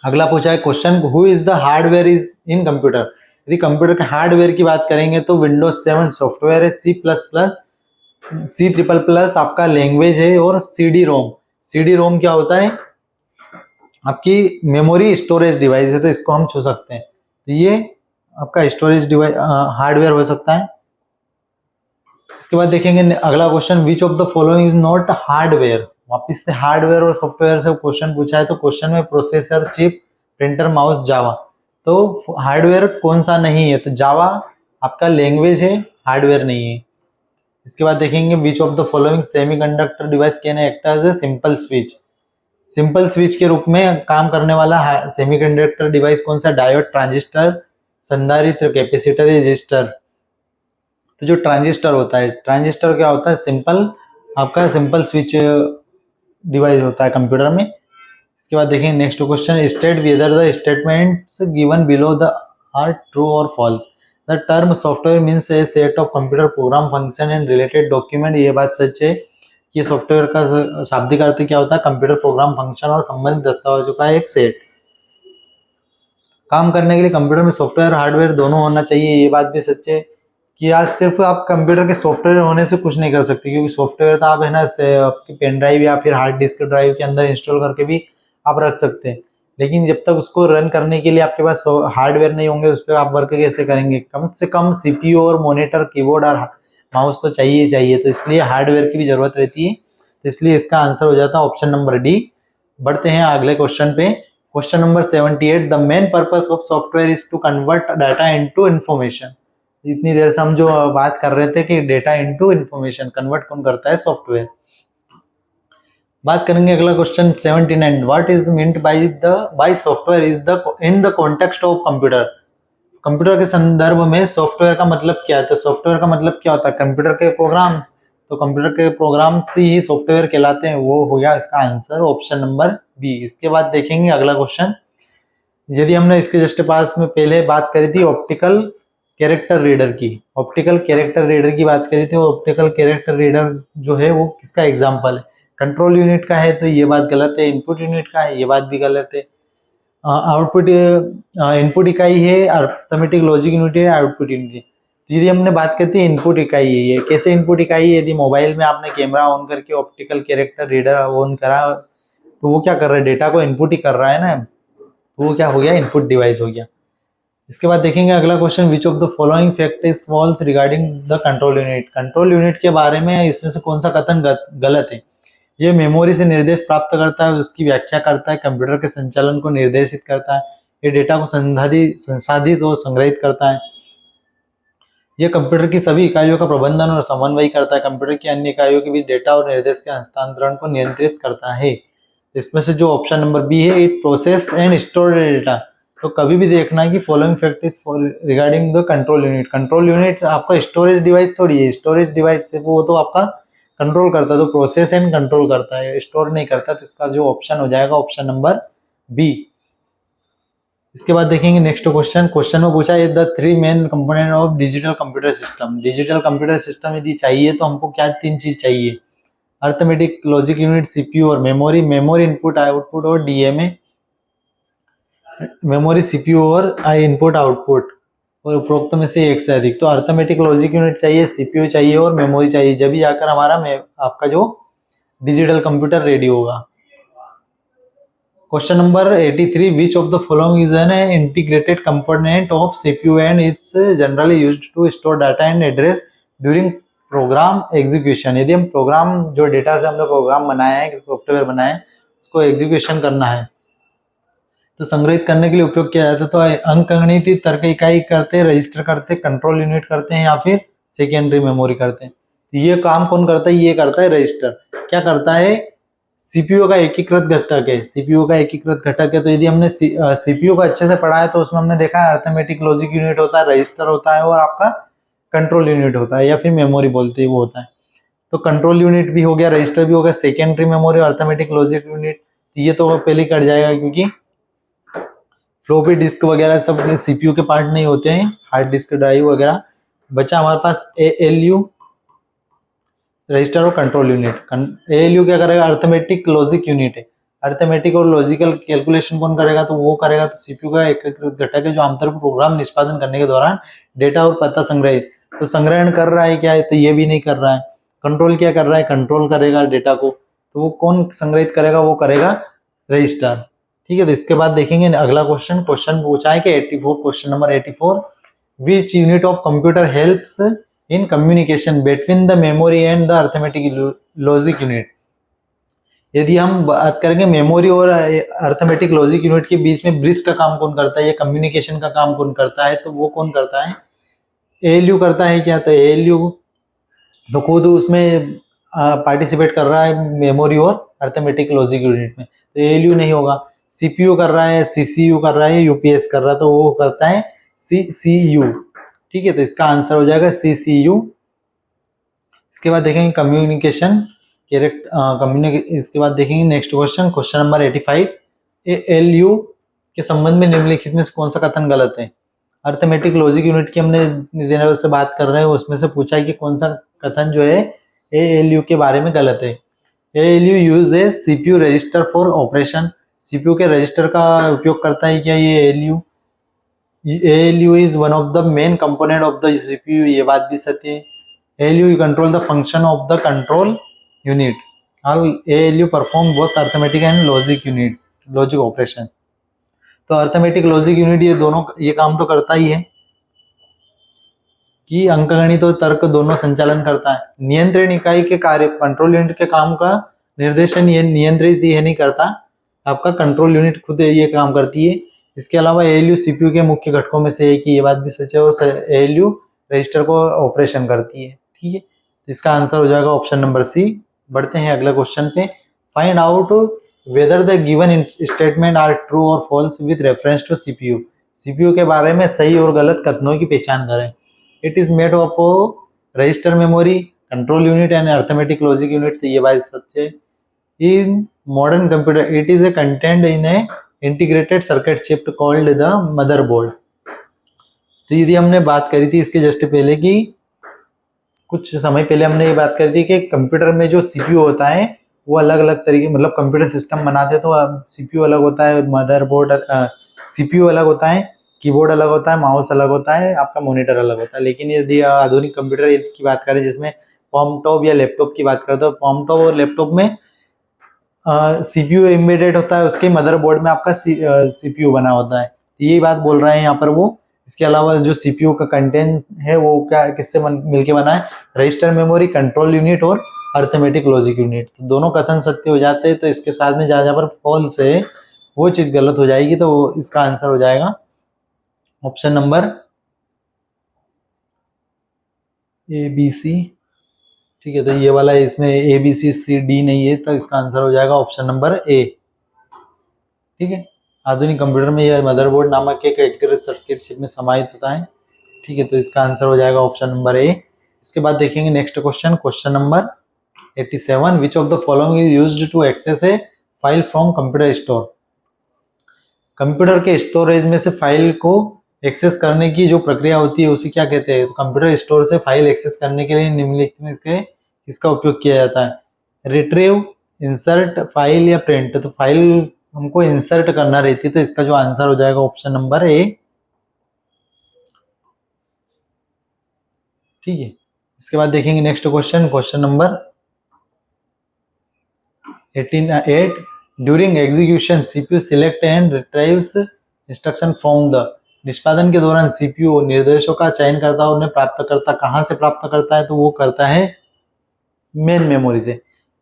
अगला पूछा है question, who is the hardware is in computer. यदि कंप्यूटर के हार्डवेयर की बात करेंगे तो विंडोज 7 सॉफ्टवेयर है, C++, C++ आपका लैंग्वेज है, और CD रोम क्या होता है, आपकी मेमोरी स्टोरेज डिवाइस है, तो इसको हम छू सकते हैं। तो ये आपका स्टोरेज डिवाइस हार्डवेयर हो सकता है। इसके बाद देखेंगे अगला question, which of the following is not hardware. वापिस से हार्डवेयर और सॉफ्टवेयर से क्वेश्चन पूछा है, तो क्वेश्चन में प्रोसेसर, चिप, प्रिंटर, माउस, जावा। तो हार्डवेयर कौन सा नहीं है, तो जावा आपका लैंग्वेज है, हार्डवेयर नहीं है। इसके बाद देखेंगे which of the following semiconductor device can act as a simple switch. Simple switch के रूप में काम करने वाला सेमीकंडक्टर डिवाइस कौन सा, डायोड, ट्रांजिस्टर, संधारित्र, कैपेसिटर, रेजिस्टर। तो जो ट्रांजिस्टर होता है, ट्रांजिस्टर क्या होता है, आपका सिंपल स्विच डिवाइस होता है कंप्यूटर में। इसके बाद देखें next question, state whether the statements given below the are true और false. The term software means a set of computer program, function and related document. ये बात सच है कि सॉफ्टवेयर का शाब्दिक अर्थ क्या होता है, कंप्यूटर प्रोग्राम, फंक्शन और संबंधित दस्तावेजों का एक सेट। काम करने के लिए कंप्यूटर में सॉफ्टवेयर हार्डवेयर दोनों होना चाहिए, ये बात भी सच है। कि आज सिर्फ आप कंप्यूटर के सॉफ्टवेयर होने से कुछ नहीं कर सकते, क्योंकि सॉफ्टवेयर तो आप है ना आपकी पेन ड्राइव या फिर हार्ड डिस्क ड्राइव के अंदर इंस्टॉल करके भी आप रख सकते हैं, लेकिन जब तक उसको रन करने के लिए आपके पास हार्डवेयर नहीं होंगे उस पर आप वर्क कैसे करेंगे। कम से कम सीपीयू और मॉनिटर, कीबोर्ड और माउस तो चाहिए ही चाहिए, तो इसलिए हार्डवेयर की भी जरूरत रहती है। तो इसलिए इसका आंसर हो जाता है ऑप्शन नंबर डी। बढ़ते हैं अगले क्वेश्चन पे। Question number 78, the main purpose of software is to convert data into information. इतनी देर से हम जो बात कर रहे थे कि डेटा इनटू इन्फॉर्मेशन कन्वर्ट कौन करता है, सॉफ्टवेयर। बात करेंगे अगला question 79, what is meant by software is the in the context of computer. Computer के संदर्भ में सॉफ्टवेयर का मतलब क्या है, तो सॉफ्टवेयर का मतलब क्या होता है, कंप्यूटर के प्रोग्राम, तो कंप्यूटर के प्रोग्राम से ही सॉफ्टवेयर कहलाते हैं, वो हो गया इसका आंसर ऑप्शन नंबर बी। इसके बाद देखेंगे अगला क्वेश्चन, यदि हमने इसके जस्ट पास में पहले बात करी थी ऑप्टिकल कैरेक्टर रीडर की, ऑप्टिकल कैरेक्टर रीडर की बात करी थी, ऑप्टिकल कैरेक्टर रीडर जो है वो किसका एग्जाम्पल है, कंट्रोल यूनिट का है, तो ये बात गलत है। इनपुट यूनिट का है, ये बात भी गलत है। आउटपुट इनपुट इकाई है, अर्थमेटिक लॉजिक यूनिट है, आउटपुट यूनिट है। यदि हमने बात करती है इनपुट इकाई है, ये कैसे इनपुट इकाई है, यदि मोबाइल में आपने कैमरा ऑन करके ऑप्टिकल कैरेक्टर रीडर ऑन करा तो वो क्या कर रहा है, डेटा को इनपुट ही कर रहा है ना, तो वो क्या हो गया, इनपुट डिवाइस हो गया। इसके बाद देखेंगे अगला question, which of the following fact is false regarding the control unit. Control unit के बारे में इसमें से कौन सा कथन गलत है। ये मेमोरी से निर्देश प्राप्त करता है, उसकी व्याख्या करता है, कंप्यूटर के संचालन को निर्देशित करता है, ये डेटा को संसाधित और संग्रहित करता है, यह कंप्यूटर की सभी इकाइयों का प्रबंधन और समन्वय करता है, कंप्यूटर की अन्य इकाइयों के बीच डेटा और निर्देश के हस्तांतरण को नियंत्रित करता है। इसमें से जो ऑप्शन नंबर बी है, it process and store data. तो कभी भी देखना है कि following fact is regarding the control unit. Control unit आपका स्टोरेज डिवाइस थोड़ी है, स्टोरेज डिवाइस से वो तो आपका कंट्रोल करता है, तो प्रोसेस एंड कंट्रोल करता है, स्टोर नहीं करता। तो इसका जो ऑप्शन हो जाएगा ऑप्शन नंबर बी। इसके बाद देखेंगे नेक्स्ट क्वेश्चन। क्वेश्चन में पूछा है the three main component of digital computer system. Digital computer system यदि चाहिए तो हमको क्या तीन चीज चाहिए, अर्थमेटिक लॉजिक यूनिट, सीपीयू और मेमोरी। मेमोरी इनपुट आउटपुट और डीएमए, मेमोरी सीपीयू और इनपुट आउटपुट, और उपरोक्त में से एक से अधिक। तो अर्थमेटिक लॉजिक यूनिट चाहिए, सीपीयू चाहिए और मेमोरी चाहिए, जब भी आकर हमारा आपका जो डिजिटल कंप्यूटर रेडी होगा। Question number 83, which of the following is an integrated component of CPU and it's generally used to store data and address during program execution. यदि हम प्रोग्राम, जो डेटा से हमने प्रोग्राम बनाया है, सॉफ्टवेयर बनाया है, उसको एग्जीक्यूशन करना है तो संग्रहित करने के लिए उपयोग किया जाता है, तो अंकगणितीय तर्क इकाई करते हैं, रजिस्टर करते हैं, कंट्रोल यूनिट करते हैं, या फिर सेकेंडरी मेमोरी करते हैं। तो ये काम कौन करता है, ये करता है रजिस्टर। क्या करता है, सीपीयू का एकीकृत घटक है, सीपीयू का एकीकृत घटक है। तो यदि हमने सीपीयू का अच्छे से पढ़ा है तो उसमें हमने देखा है अर्थमेटिक लॉजिक यूनिट होता है, रजिस्टर होता है और आपका कंट्रोल यूनिट होता है, या फिर मेमोरी बोलते हैं वो होता है। तो कंट्रोल यूनिट भी हो गया, रजिस्टर भी हो गया, सेकेंडरी मेमोरी और अर्थमेटिक लॉजिक यूनिट, ये तो पहले कट जाएगा क्योंकि फ्लोपी डिस्क वगैरह सब सीपीयू के पार्ट नहीं होते हैं, हार्ड डिस्क ड्राइव वगैरह। बचा हमारे पास एएलयू, रजिस्टर और कंट्रोल यूनिट। एएलयू क्या करेगा, अर्थमेटिक लॉजिक यूनिट है, अर्थमेटिक और लॉजिकल कैलकुलेशन कौन करेगा, तो वो करेगा तो सीपीयू का एक घटक है जो आमतौर पर प्रोग्राम निष्पादन करने के दौरान डेटा और पता संग्रहित, तो संग्रहण कर रहा है क्या है, तो ये भी नहीं कर रहा है। कंट्रोल क्या कर रहा है, कंट्रोल करेगा डेटा को, तो वो कौन संग्रहित करेगा, वो करेगा रजिस्टर। ठीक है, तो इसके बाद देखेंगे अगला क्वेश्चन। क्वेश्चन पूछा है कि 84, question number 84, which unit of computer helps in communication between the memory and the arithmetic logic unit. यदि हम बात करेंगे मेमोरी और अर्थमेटिक लॉजिक यूनिट के बीच में ब्रिज का काम कौन करता है, ये कम्युनिकेशन का काम कौन करता है, तो वो कौन करता है, एएलयू करता है क्या, तो एएलयू तो खुद उसमें पार्टिसिपेट कर रहा है मेमोरी और अर्थमेटिक लॉजिक यूनिट में, तो एएलयू नहीं होगा। सीपीयू कर रहा है, सीसीयू कर रहा है, यूपीएस कर रहा है, तो वो करता है सीसीयू। ठीक है, तो इसका आंसर हो जाएगा सीसीयू। इसके बाद देखेंगे कम्युनिकेशन इसके बाद देखेंगे next question. Question number 85, ALU के संबंध में निम्नलिखित में से कौन सा कथन गलत है। अर्थमेटिक लॉजिक यूनिट की हमने देर से बात कर रहे हैं, उसमें से पूछा है कि कौन सा कथन जो है एएलयू के बारे में गलत है। ALU use A CPU register for operation, CPU के रजिस्टर का उपयोग करता है क्या ये ALU, ALU is one of the main component of the CPU, ये बात भी सत्य है. ALU control the function of the control unit. All ALU perform both arithmetic and logic unit, logic operation. तो अर्थमेटिक लॉजिक यूनिट ये दोनों ये काम तो करता ही है कि अंकगणित और तर्क दोनों संचालन करता है. नियंत्रण इकाई के कार्य, कंट्रोल यूनिट के काम का निर्देशन ये नियंत्रित ये नहीं करता, आपका कंट्रोल यूनिट खुद ये काम करती है. इसके अलावा ALU CPU के मुख्य घटकों में से एक, ये बात भी सच है, और ALU रजिस्टर को ऑपरेशन करती है. ठीक है, इसका आंसर हो जाएगा ऑप्शन नंबर सी. बढ़ते हैं अगले क्वेश्चन पे. Find out whether the given statement are true और false with reference to CPU. CPU के बारे में सही और गलत कथनों की पहचान करें. It is made of register memory, control unit and arithmetic logic unit. तो ये बात सच है. In modern computer it is a content in A integrated circuit chip called the motherboard. तो यदि हमने बात करी थी इसके जस्ट पहले कि कुछ समय पहले हमने ये बात करी थी कि कंप्यूटर में जो CPU होता है वो अलग अलग तरीके, मतलब कंप्यूटर सिस्टम बनाते तो CPU अलग होता है, मदरबोर्ड CPU अलग होता है, कीबोर्ड अलग होता है, माउस अलग होता है, आपका मॉनिटर अलग होता है. लेकिन यदि आधुनिक कंप्यूटर की बात करें जिसमें पॉम टॉप या लैपटॉप की बात करें तो पॉम टॉप और लैपटॉप में CPU एम्बेडेड होता है, उसके मदरबोर्ड में आपका CPU बना होता है. तो यही बात बोल रहे हैं यहाँ पर वो. इसके अलावा जो CPU का कंटेंट है वो क्या किससे मिलके बना है, रजिस्टर मेमोरी, कंट्रोल यूनिट और अर्थमेटिक लॉजिक यूनिट. तो दोनों कथन सत्य हो जाते हैं. तो इसके साथ में जहाँ जहाँ पर फॉल्स है वो चीज गलत हो जाएगी. तो इसका आंसर हो जाएगा ऑप्शन नंबर ABC. ठीक है, तो ये वाला इसमें ABCCD नहीं है, तो इसका आंसर हो जाएगा ऑप्शन नंबर A. ठीक है, आधुनिक कंप्यूटर में यह मदरबोर्ड नामक एक इंटीग्रेटेड सर्किट चिप में समाहित होता है. ठीक है, तो इसका आंसर हो जाएगा ऑप्शन नंबर A. इसके बाद देखेंगे next question, question number 87. Which of the following is used to access a file from computer store. Computer के स्टोरेज में से फाइल को एक्सेस करने की जो प्रक्रिया होती है उसे क्या कहते हैं. कंप्यूटर स्टोर से फाइल एक्सेस करने के लिए निम्नलिखित में इसका उपयोग किया जाता है. रिट्रीव, इंसर्ट, फाइल या प्रिंट. तो फाइल हमको इंसर्ट करना रहती है, तो इसका जो आंसर हो जाएगा ऑप्शन नंबर A. ठीक है, इसके बाद देखेंगे next question, question number 8. During execution CPU select and रिट्राइव्स instruction from the. निष्पादन के दौरान CPU निर्देशों का चयन करता है, उन्हें प्राप्त करता. कहाँ से प्राप्त करता है, तो वो करता है मेन मेमोरी से.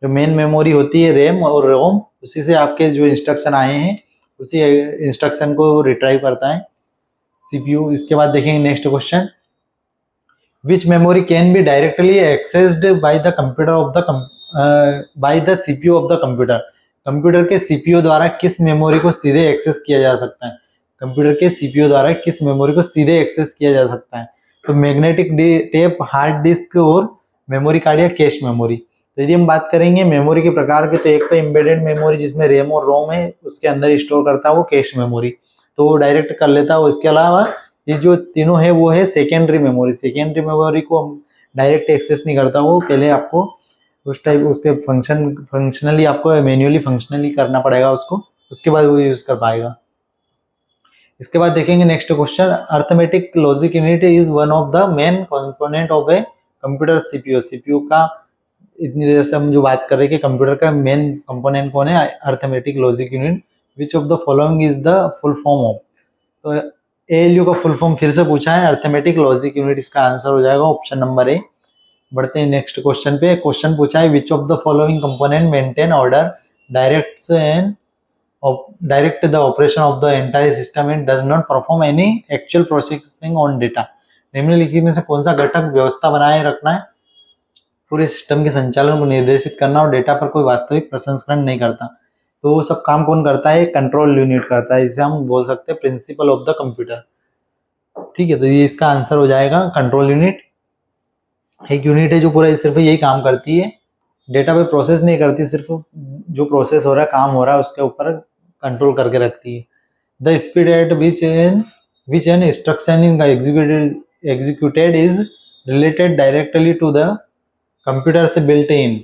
जो मेन मेमोरी होती है रैम और रोम, उसी से आपके जो इंस्ट्रक्शन आए हैं उसी इंस्ट्रक्शन को रिट्राइव करता है CPU. इसके बाद देखेंगे next question. Which memory can be directly accessed by the computer of the by the CPU of the computer. Computer के CPU द्वारा किस मेमोरी को सीधे एक्सेस किया जा सकता है. कंप्यूटर के CPU द्वारा किस मेमोरी को सीधे एक्सेस किया जा सकता है. तो मैग्नेटिक टेप, हार्ड डिस्क और मेमोरी कार्ड या कैश मेमोरी. तो यदि हम बात करेंगे मेमोरी के प्रकार के, तो एक तो एम्बेडेड मेमोरी जिसमें रैम और रोम है उसके अंदर स्टोर करता है वो कैश मेमोरी, तो वो डायरेक्ट कर लेता है. इसके अलावा ये जो तीनों है वो है सेकेंडरी मेमोरी. सेकेंडरी मेमोरी को हम डायरेक्ट एक्सेस नहीं करता, वो पहले आपको उस टाइप उसके फंक्शनली आपको मैन्युअली फंक्शनली करना पड़ेगा उसको, उसके बाद वो यूज कर पाएगा. इसके बाद देखेंगे next question. Arithmetic logic unit is one of the main component of a computer CPU. CPU का इतनी देर से हम जो बात कर रहे हैं कि कंप्यूटर का मेन कंपोनेंट कौन है, arithmetic logic unit. Which of the following is the full form of. तो ALU का फुल फॉर्म फिर से पूछा है, अर्थमेटिक लॉजिक यूनिट. इसका आंसर हो जाएगा ऑप्शन नंबर A. बढ़ते हैं नेक्स्ट क्वेश्चन पे. क्वेश्चन पूछा है which of the following component maintain order, direct the operation of the entire system and does not perform any actual processing on data. निम्नलिखित में से कौन सा घटक व्यवस्था बनाए रखना है, पूरे सिस्टम के संचालन को निर्देशित करना और डेटा पर कोई वास्तविक प्रसंस्करण नहीं करता. तो वो सब काम कौन करता है, कंट्रोल यूनिट करता है. इसे हम बोल सकते हैं प्रिंसिपल ऑफ द कंप्यूटर. ठीक है, तो ये इसका आंसर हो जाएगा कंट्रोल यूनिट. एक यूनिट है जो पूरा सिर्फ यही काम करती है, डेटा पे प्रोसेस नहीं करती, सिर्फ जो प्रोसेस हो रहा है, काम हो रहा है, उसके ऊपर कंट्रोल करके रखती है. The speed at which an instruction in executed is related directly to the computer से बिल्ट इन.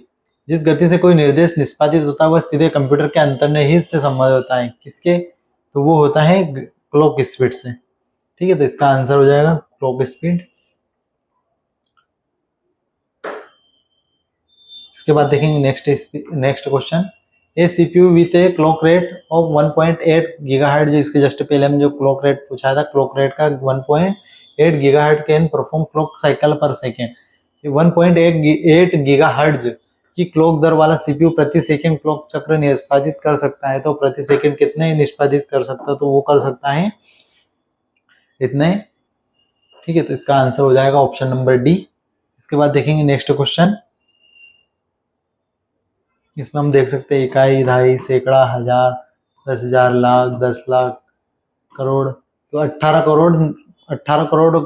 जिस गति से कोई निर्देश निष्पादित होता है वह सीधे कंप्यूटर के अंतर्निहित से संबंधित होता है. किसके, तो वो होता है क्लॉक स्पीड से. ठीक है, तो इसका आंसर हो जाएगा क्लॉक स्पीड। इसके बाद देखेंगे next question, A CPU with a clock rate of 1.8 gigahertz, इसके जस्ट पहले हम जो क्लॉक रेट पूछा था, क्लॉक रेट का 1.8 gigahertz can perform clock cycle पर सेकेंड। 1.8 गीगाहर्ट्ज की क्लॉक दर वाला सीपीयू प्रति सेकंड क्लॉक चक्र निष्पादित कर सकता है, तो प्रति सेकंड कितने निष्पादित कर सकता है, तो वो कर सकता है इतने। ठीक है, तो इसका आंसर हो जाएगा ऑप्शन नंबर डी। इसके बाद देखेंगे नेक्स्ट क्वेश्चन, इसमें हम देख सकते हैं इकाई, दहाई, सैकड़ा, हजार, 10,000, लाख, 10 लाख, करोड़, तो 18 crore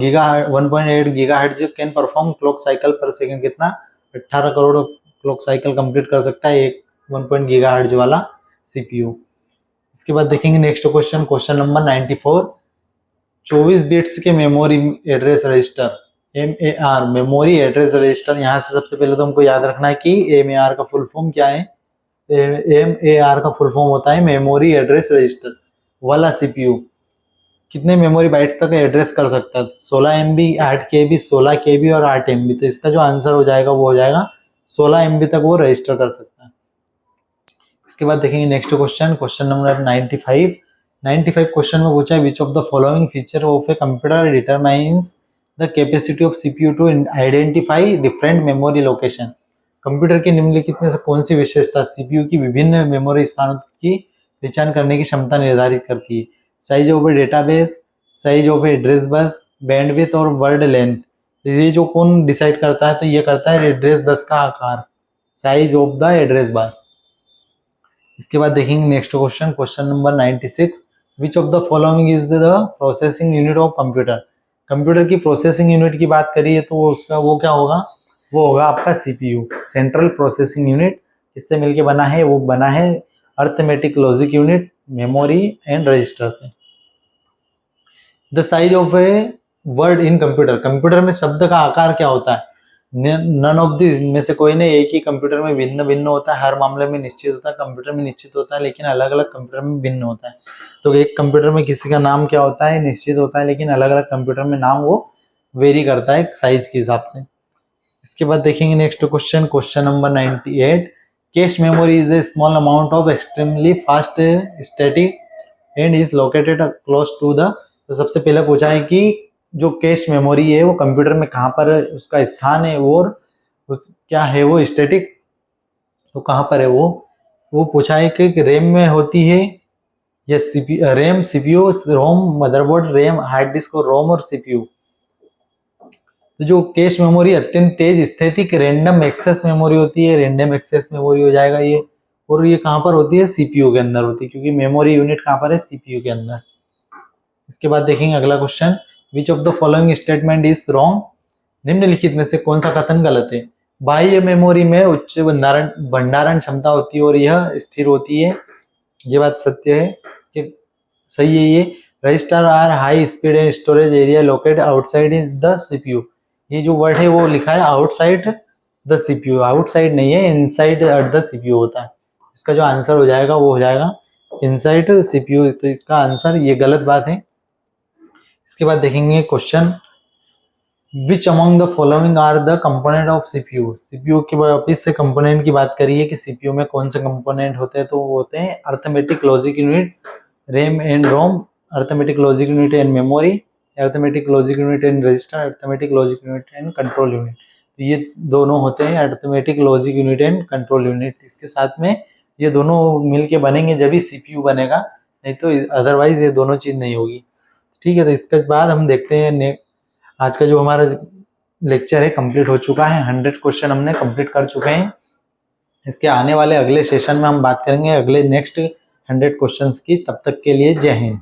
giga 1.8 gigahertz can perform clock cycle पर सेकंड, कितना 18 करोड़ क्लॉक साइकिल कंप्लीट कर सकता है एक 1 गीगाहर्ट्ज वाला सीपीयू। इसके बाद देखेंगे next question, question number 94, 24 bits के memory address register MAR, memory address register. यहाँ से सबसे पहले तो हमको याद रखना है कि MAR का फुल फॉर्म क्या है। MAR का फुल फॉर्म होता है मेमोरी एड्रेस रजिस्टर वाला सीपीयू कितने मेमोरी बाइट्स तक एड्रेस कर सकता है, 16 MB, 8 KB, 16 KB और 8 MB। तो इसका जो आंसर हो जाएगा वो हो जाएगा 16 MB तक वो रजिस्टर कर सकता है। इसके बाद देखेंगे next question, question number 95 question में पूछा है which of the following feature of a computer determines the capacity of CPU to identify different memory location. Computer के निम्नलिखित में से कौन सी विशेषता सीपीयू की विभिन्न मेमोरी स्थानों की पहचान करने की क्षमता निर्धारित करती है? Size of A database, size of address bus, bandwidth और वर्ड लेंथ। ये जो कौन डिसाइड करता है, तो ये करता है एड्रेस बस का आकार, size of the address bus. इसके बाद देखेंगे next question, question number 96, which of the following is the processing unit of computer. Computer की प्रोसेसिंग यूनिट की बात करिए तो उसका वो क्या होगा, वो होगा आपका सीपीयू, सेंट्रल प्रोसेसिंग यूनिट। इससे मिलके बना है, वो बना है arithmetic logic unit, memory and register से। The size of a word in computer, computer में शब्द का आकार क्या होता है? नन ऑफ दिस में से कोई नहीं, एक ही कंप्यूटर में भिन्न भिन्न होता है, हर मामले में निश्चित होता है, कंप्यूटर में निश्चित होता है लेकिन अलग अलग कंप्यूटर में भिन्न होता है। तो एक कंप्यूटर में किसी का नाम क्या होता है, निश्चित होता है, लेकिन अलग अलग कंप्यूटर में नाम वो वेरी करता है साइज के हिसाब से। इसके बाद देखेंगे next question, question number 98, cache memory is a small amount of extremely fast static and is located close to the. तो सबसे पहले पूछा है कि जो कैश मेमोरी है वो कंप्यूटर में कहाँ पर उसका स्थान है और क्या है वो स्टैटिक, तो कहाँ पर है वो पूछा है कि रैम में होती है या रैम, सीपीयू, रोम, मदरबोर्ड, रैम, हार्ड डिस्क और रोम और सीपीयू। तो जो कैश मेमोरी अत्यंत तेज स्थितिक रैंडम एक्सेस मेमोरी होती है, रैंडम एक्सेस मेमोरी हो जाएगा ये, और ये कहाँ पर होती है, सीपीयू के अंदर होती है, क्योंकि मेमोरी यूनिट कहाँ पर है, सीपीयू के अंदर। इसके बाद देखेंगे अगला question, which of the following statement is wrong. निम्नलिखित में से कौन सा कथन गलत है? बाह्य मेमोरी में उच्च भंडारण क्षमता होती है और यह स्थिर होती है, ये बात सत्य है कि सही है ये। Register are high speed and storage area located outside is the CPU. ये जो वर्ड है वो लिखा है आउटसाइड द सीपीयू, आउटसाइड नहीं है, इनसाइड एट द सीपीयू होता है। इसका जो आंसर हो जाएगा वो हो जाएगा इनसाइड सीपीयू, तो इसका आंसर ये गलत बात है। इसके बाद देखेंगे question, which among the following are the component of CPU. CPU के वापिस से कंपोनेंट की बात करिए कि सीपीयू में कौन से कंपोनेंट होते हैं, तो वो होते हैं arithmetic logic unit, RAM and ROM, arithmetic logic unit and memory, arithmetic logic unit and register, arithmetic logic unit and control unit. तो ये दोनों होते हैं arithmetic logic unit and control unit. इसके साथ में ये दोनों मिलके बनेंगे जब भी सीपीयू बनेगा, नहीं तो अदरवाइज ये दोनों चीज नहीं होगी। ठीक है, तो इसके बाद हम देखते हैं आज का जो हमारा लेक्चर है कंप्लीट हो चुका है, 100 क्वेश्चन हमने कंप्लीट कर चुके हैं। इसके आने वाले अगले सेशन में हम बात करेंगे अगले नेक्स्ट 100 क्वेश्चंस की। तब तक के लिए जय हिंद।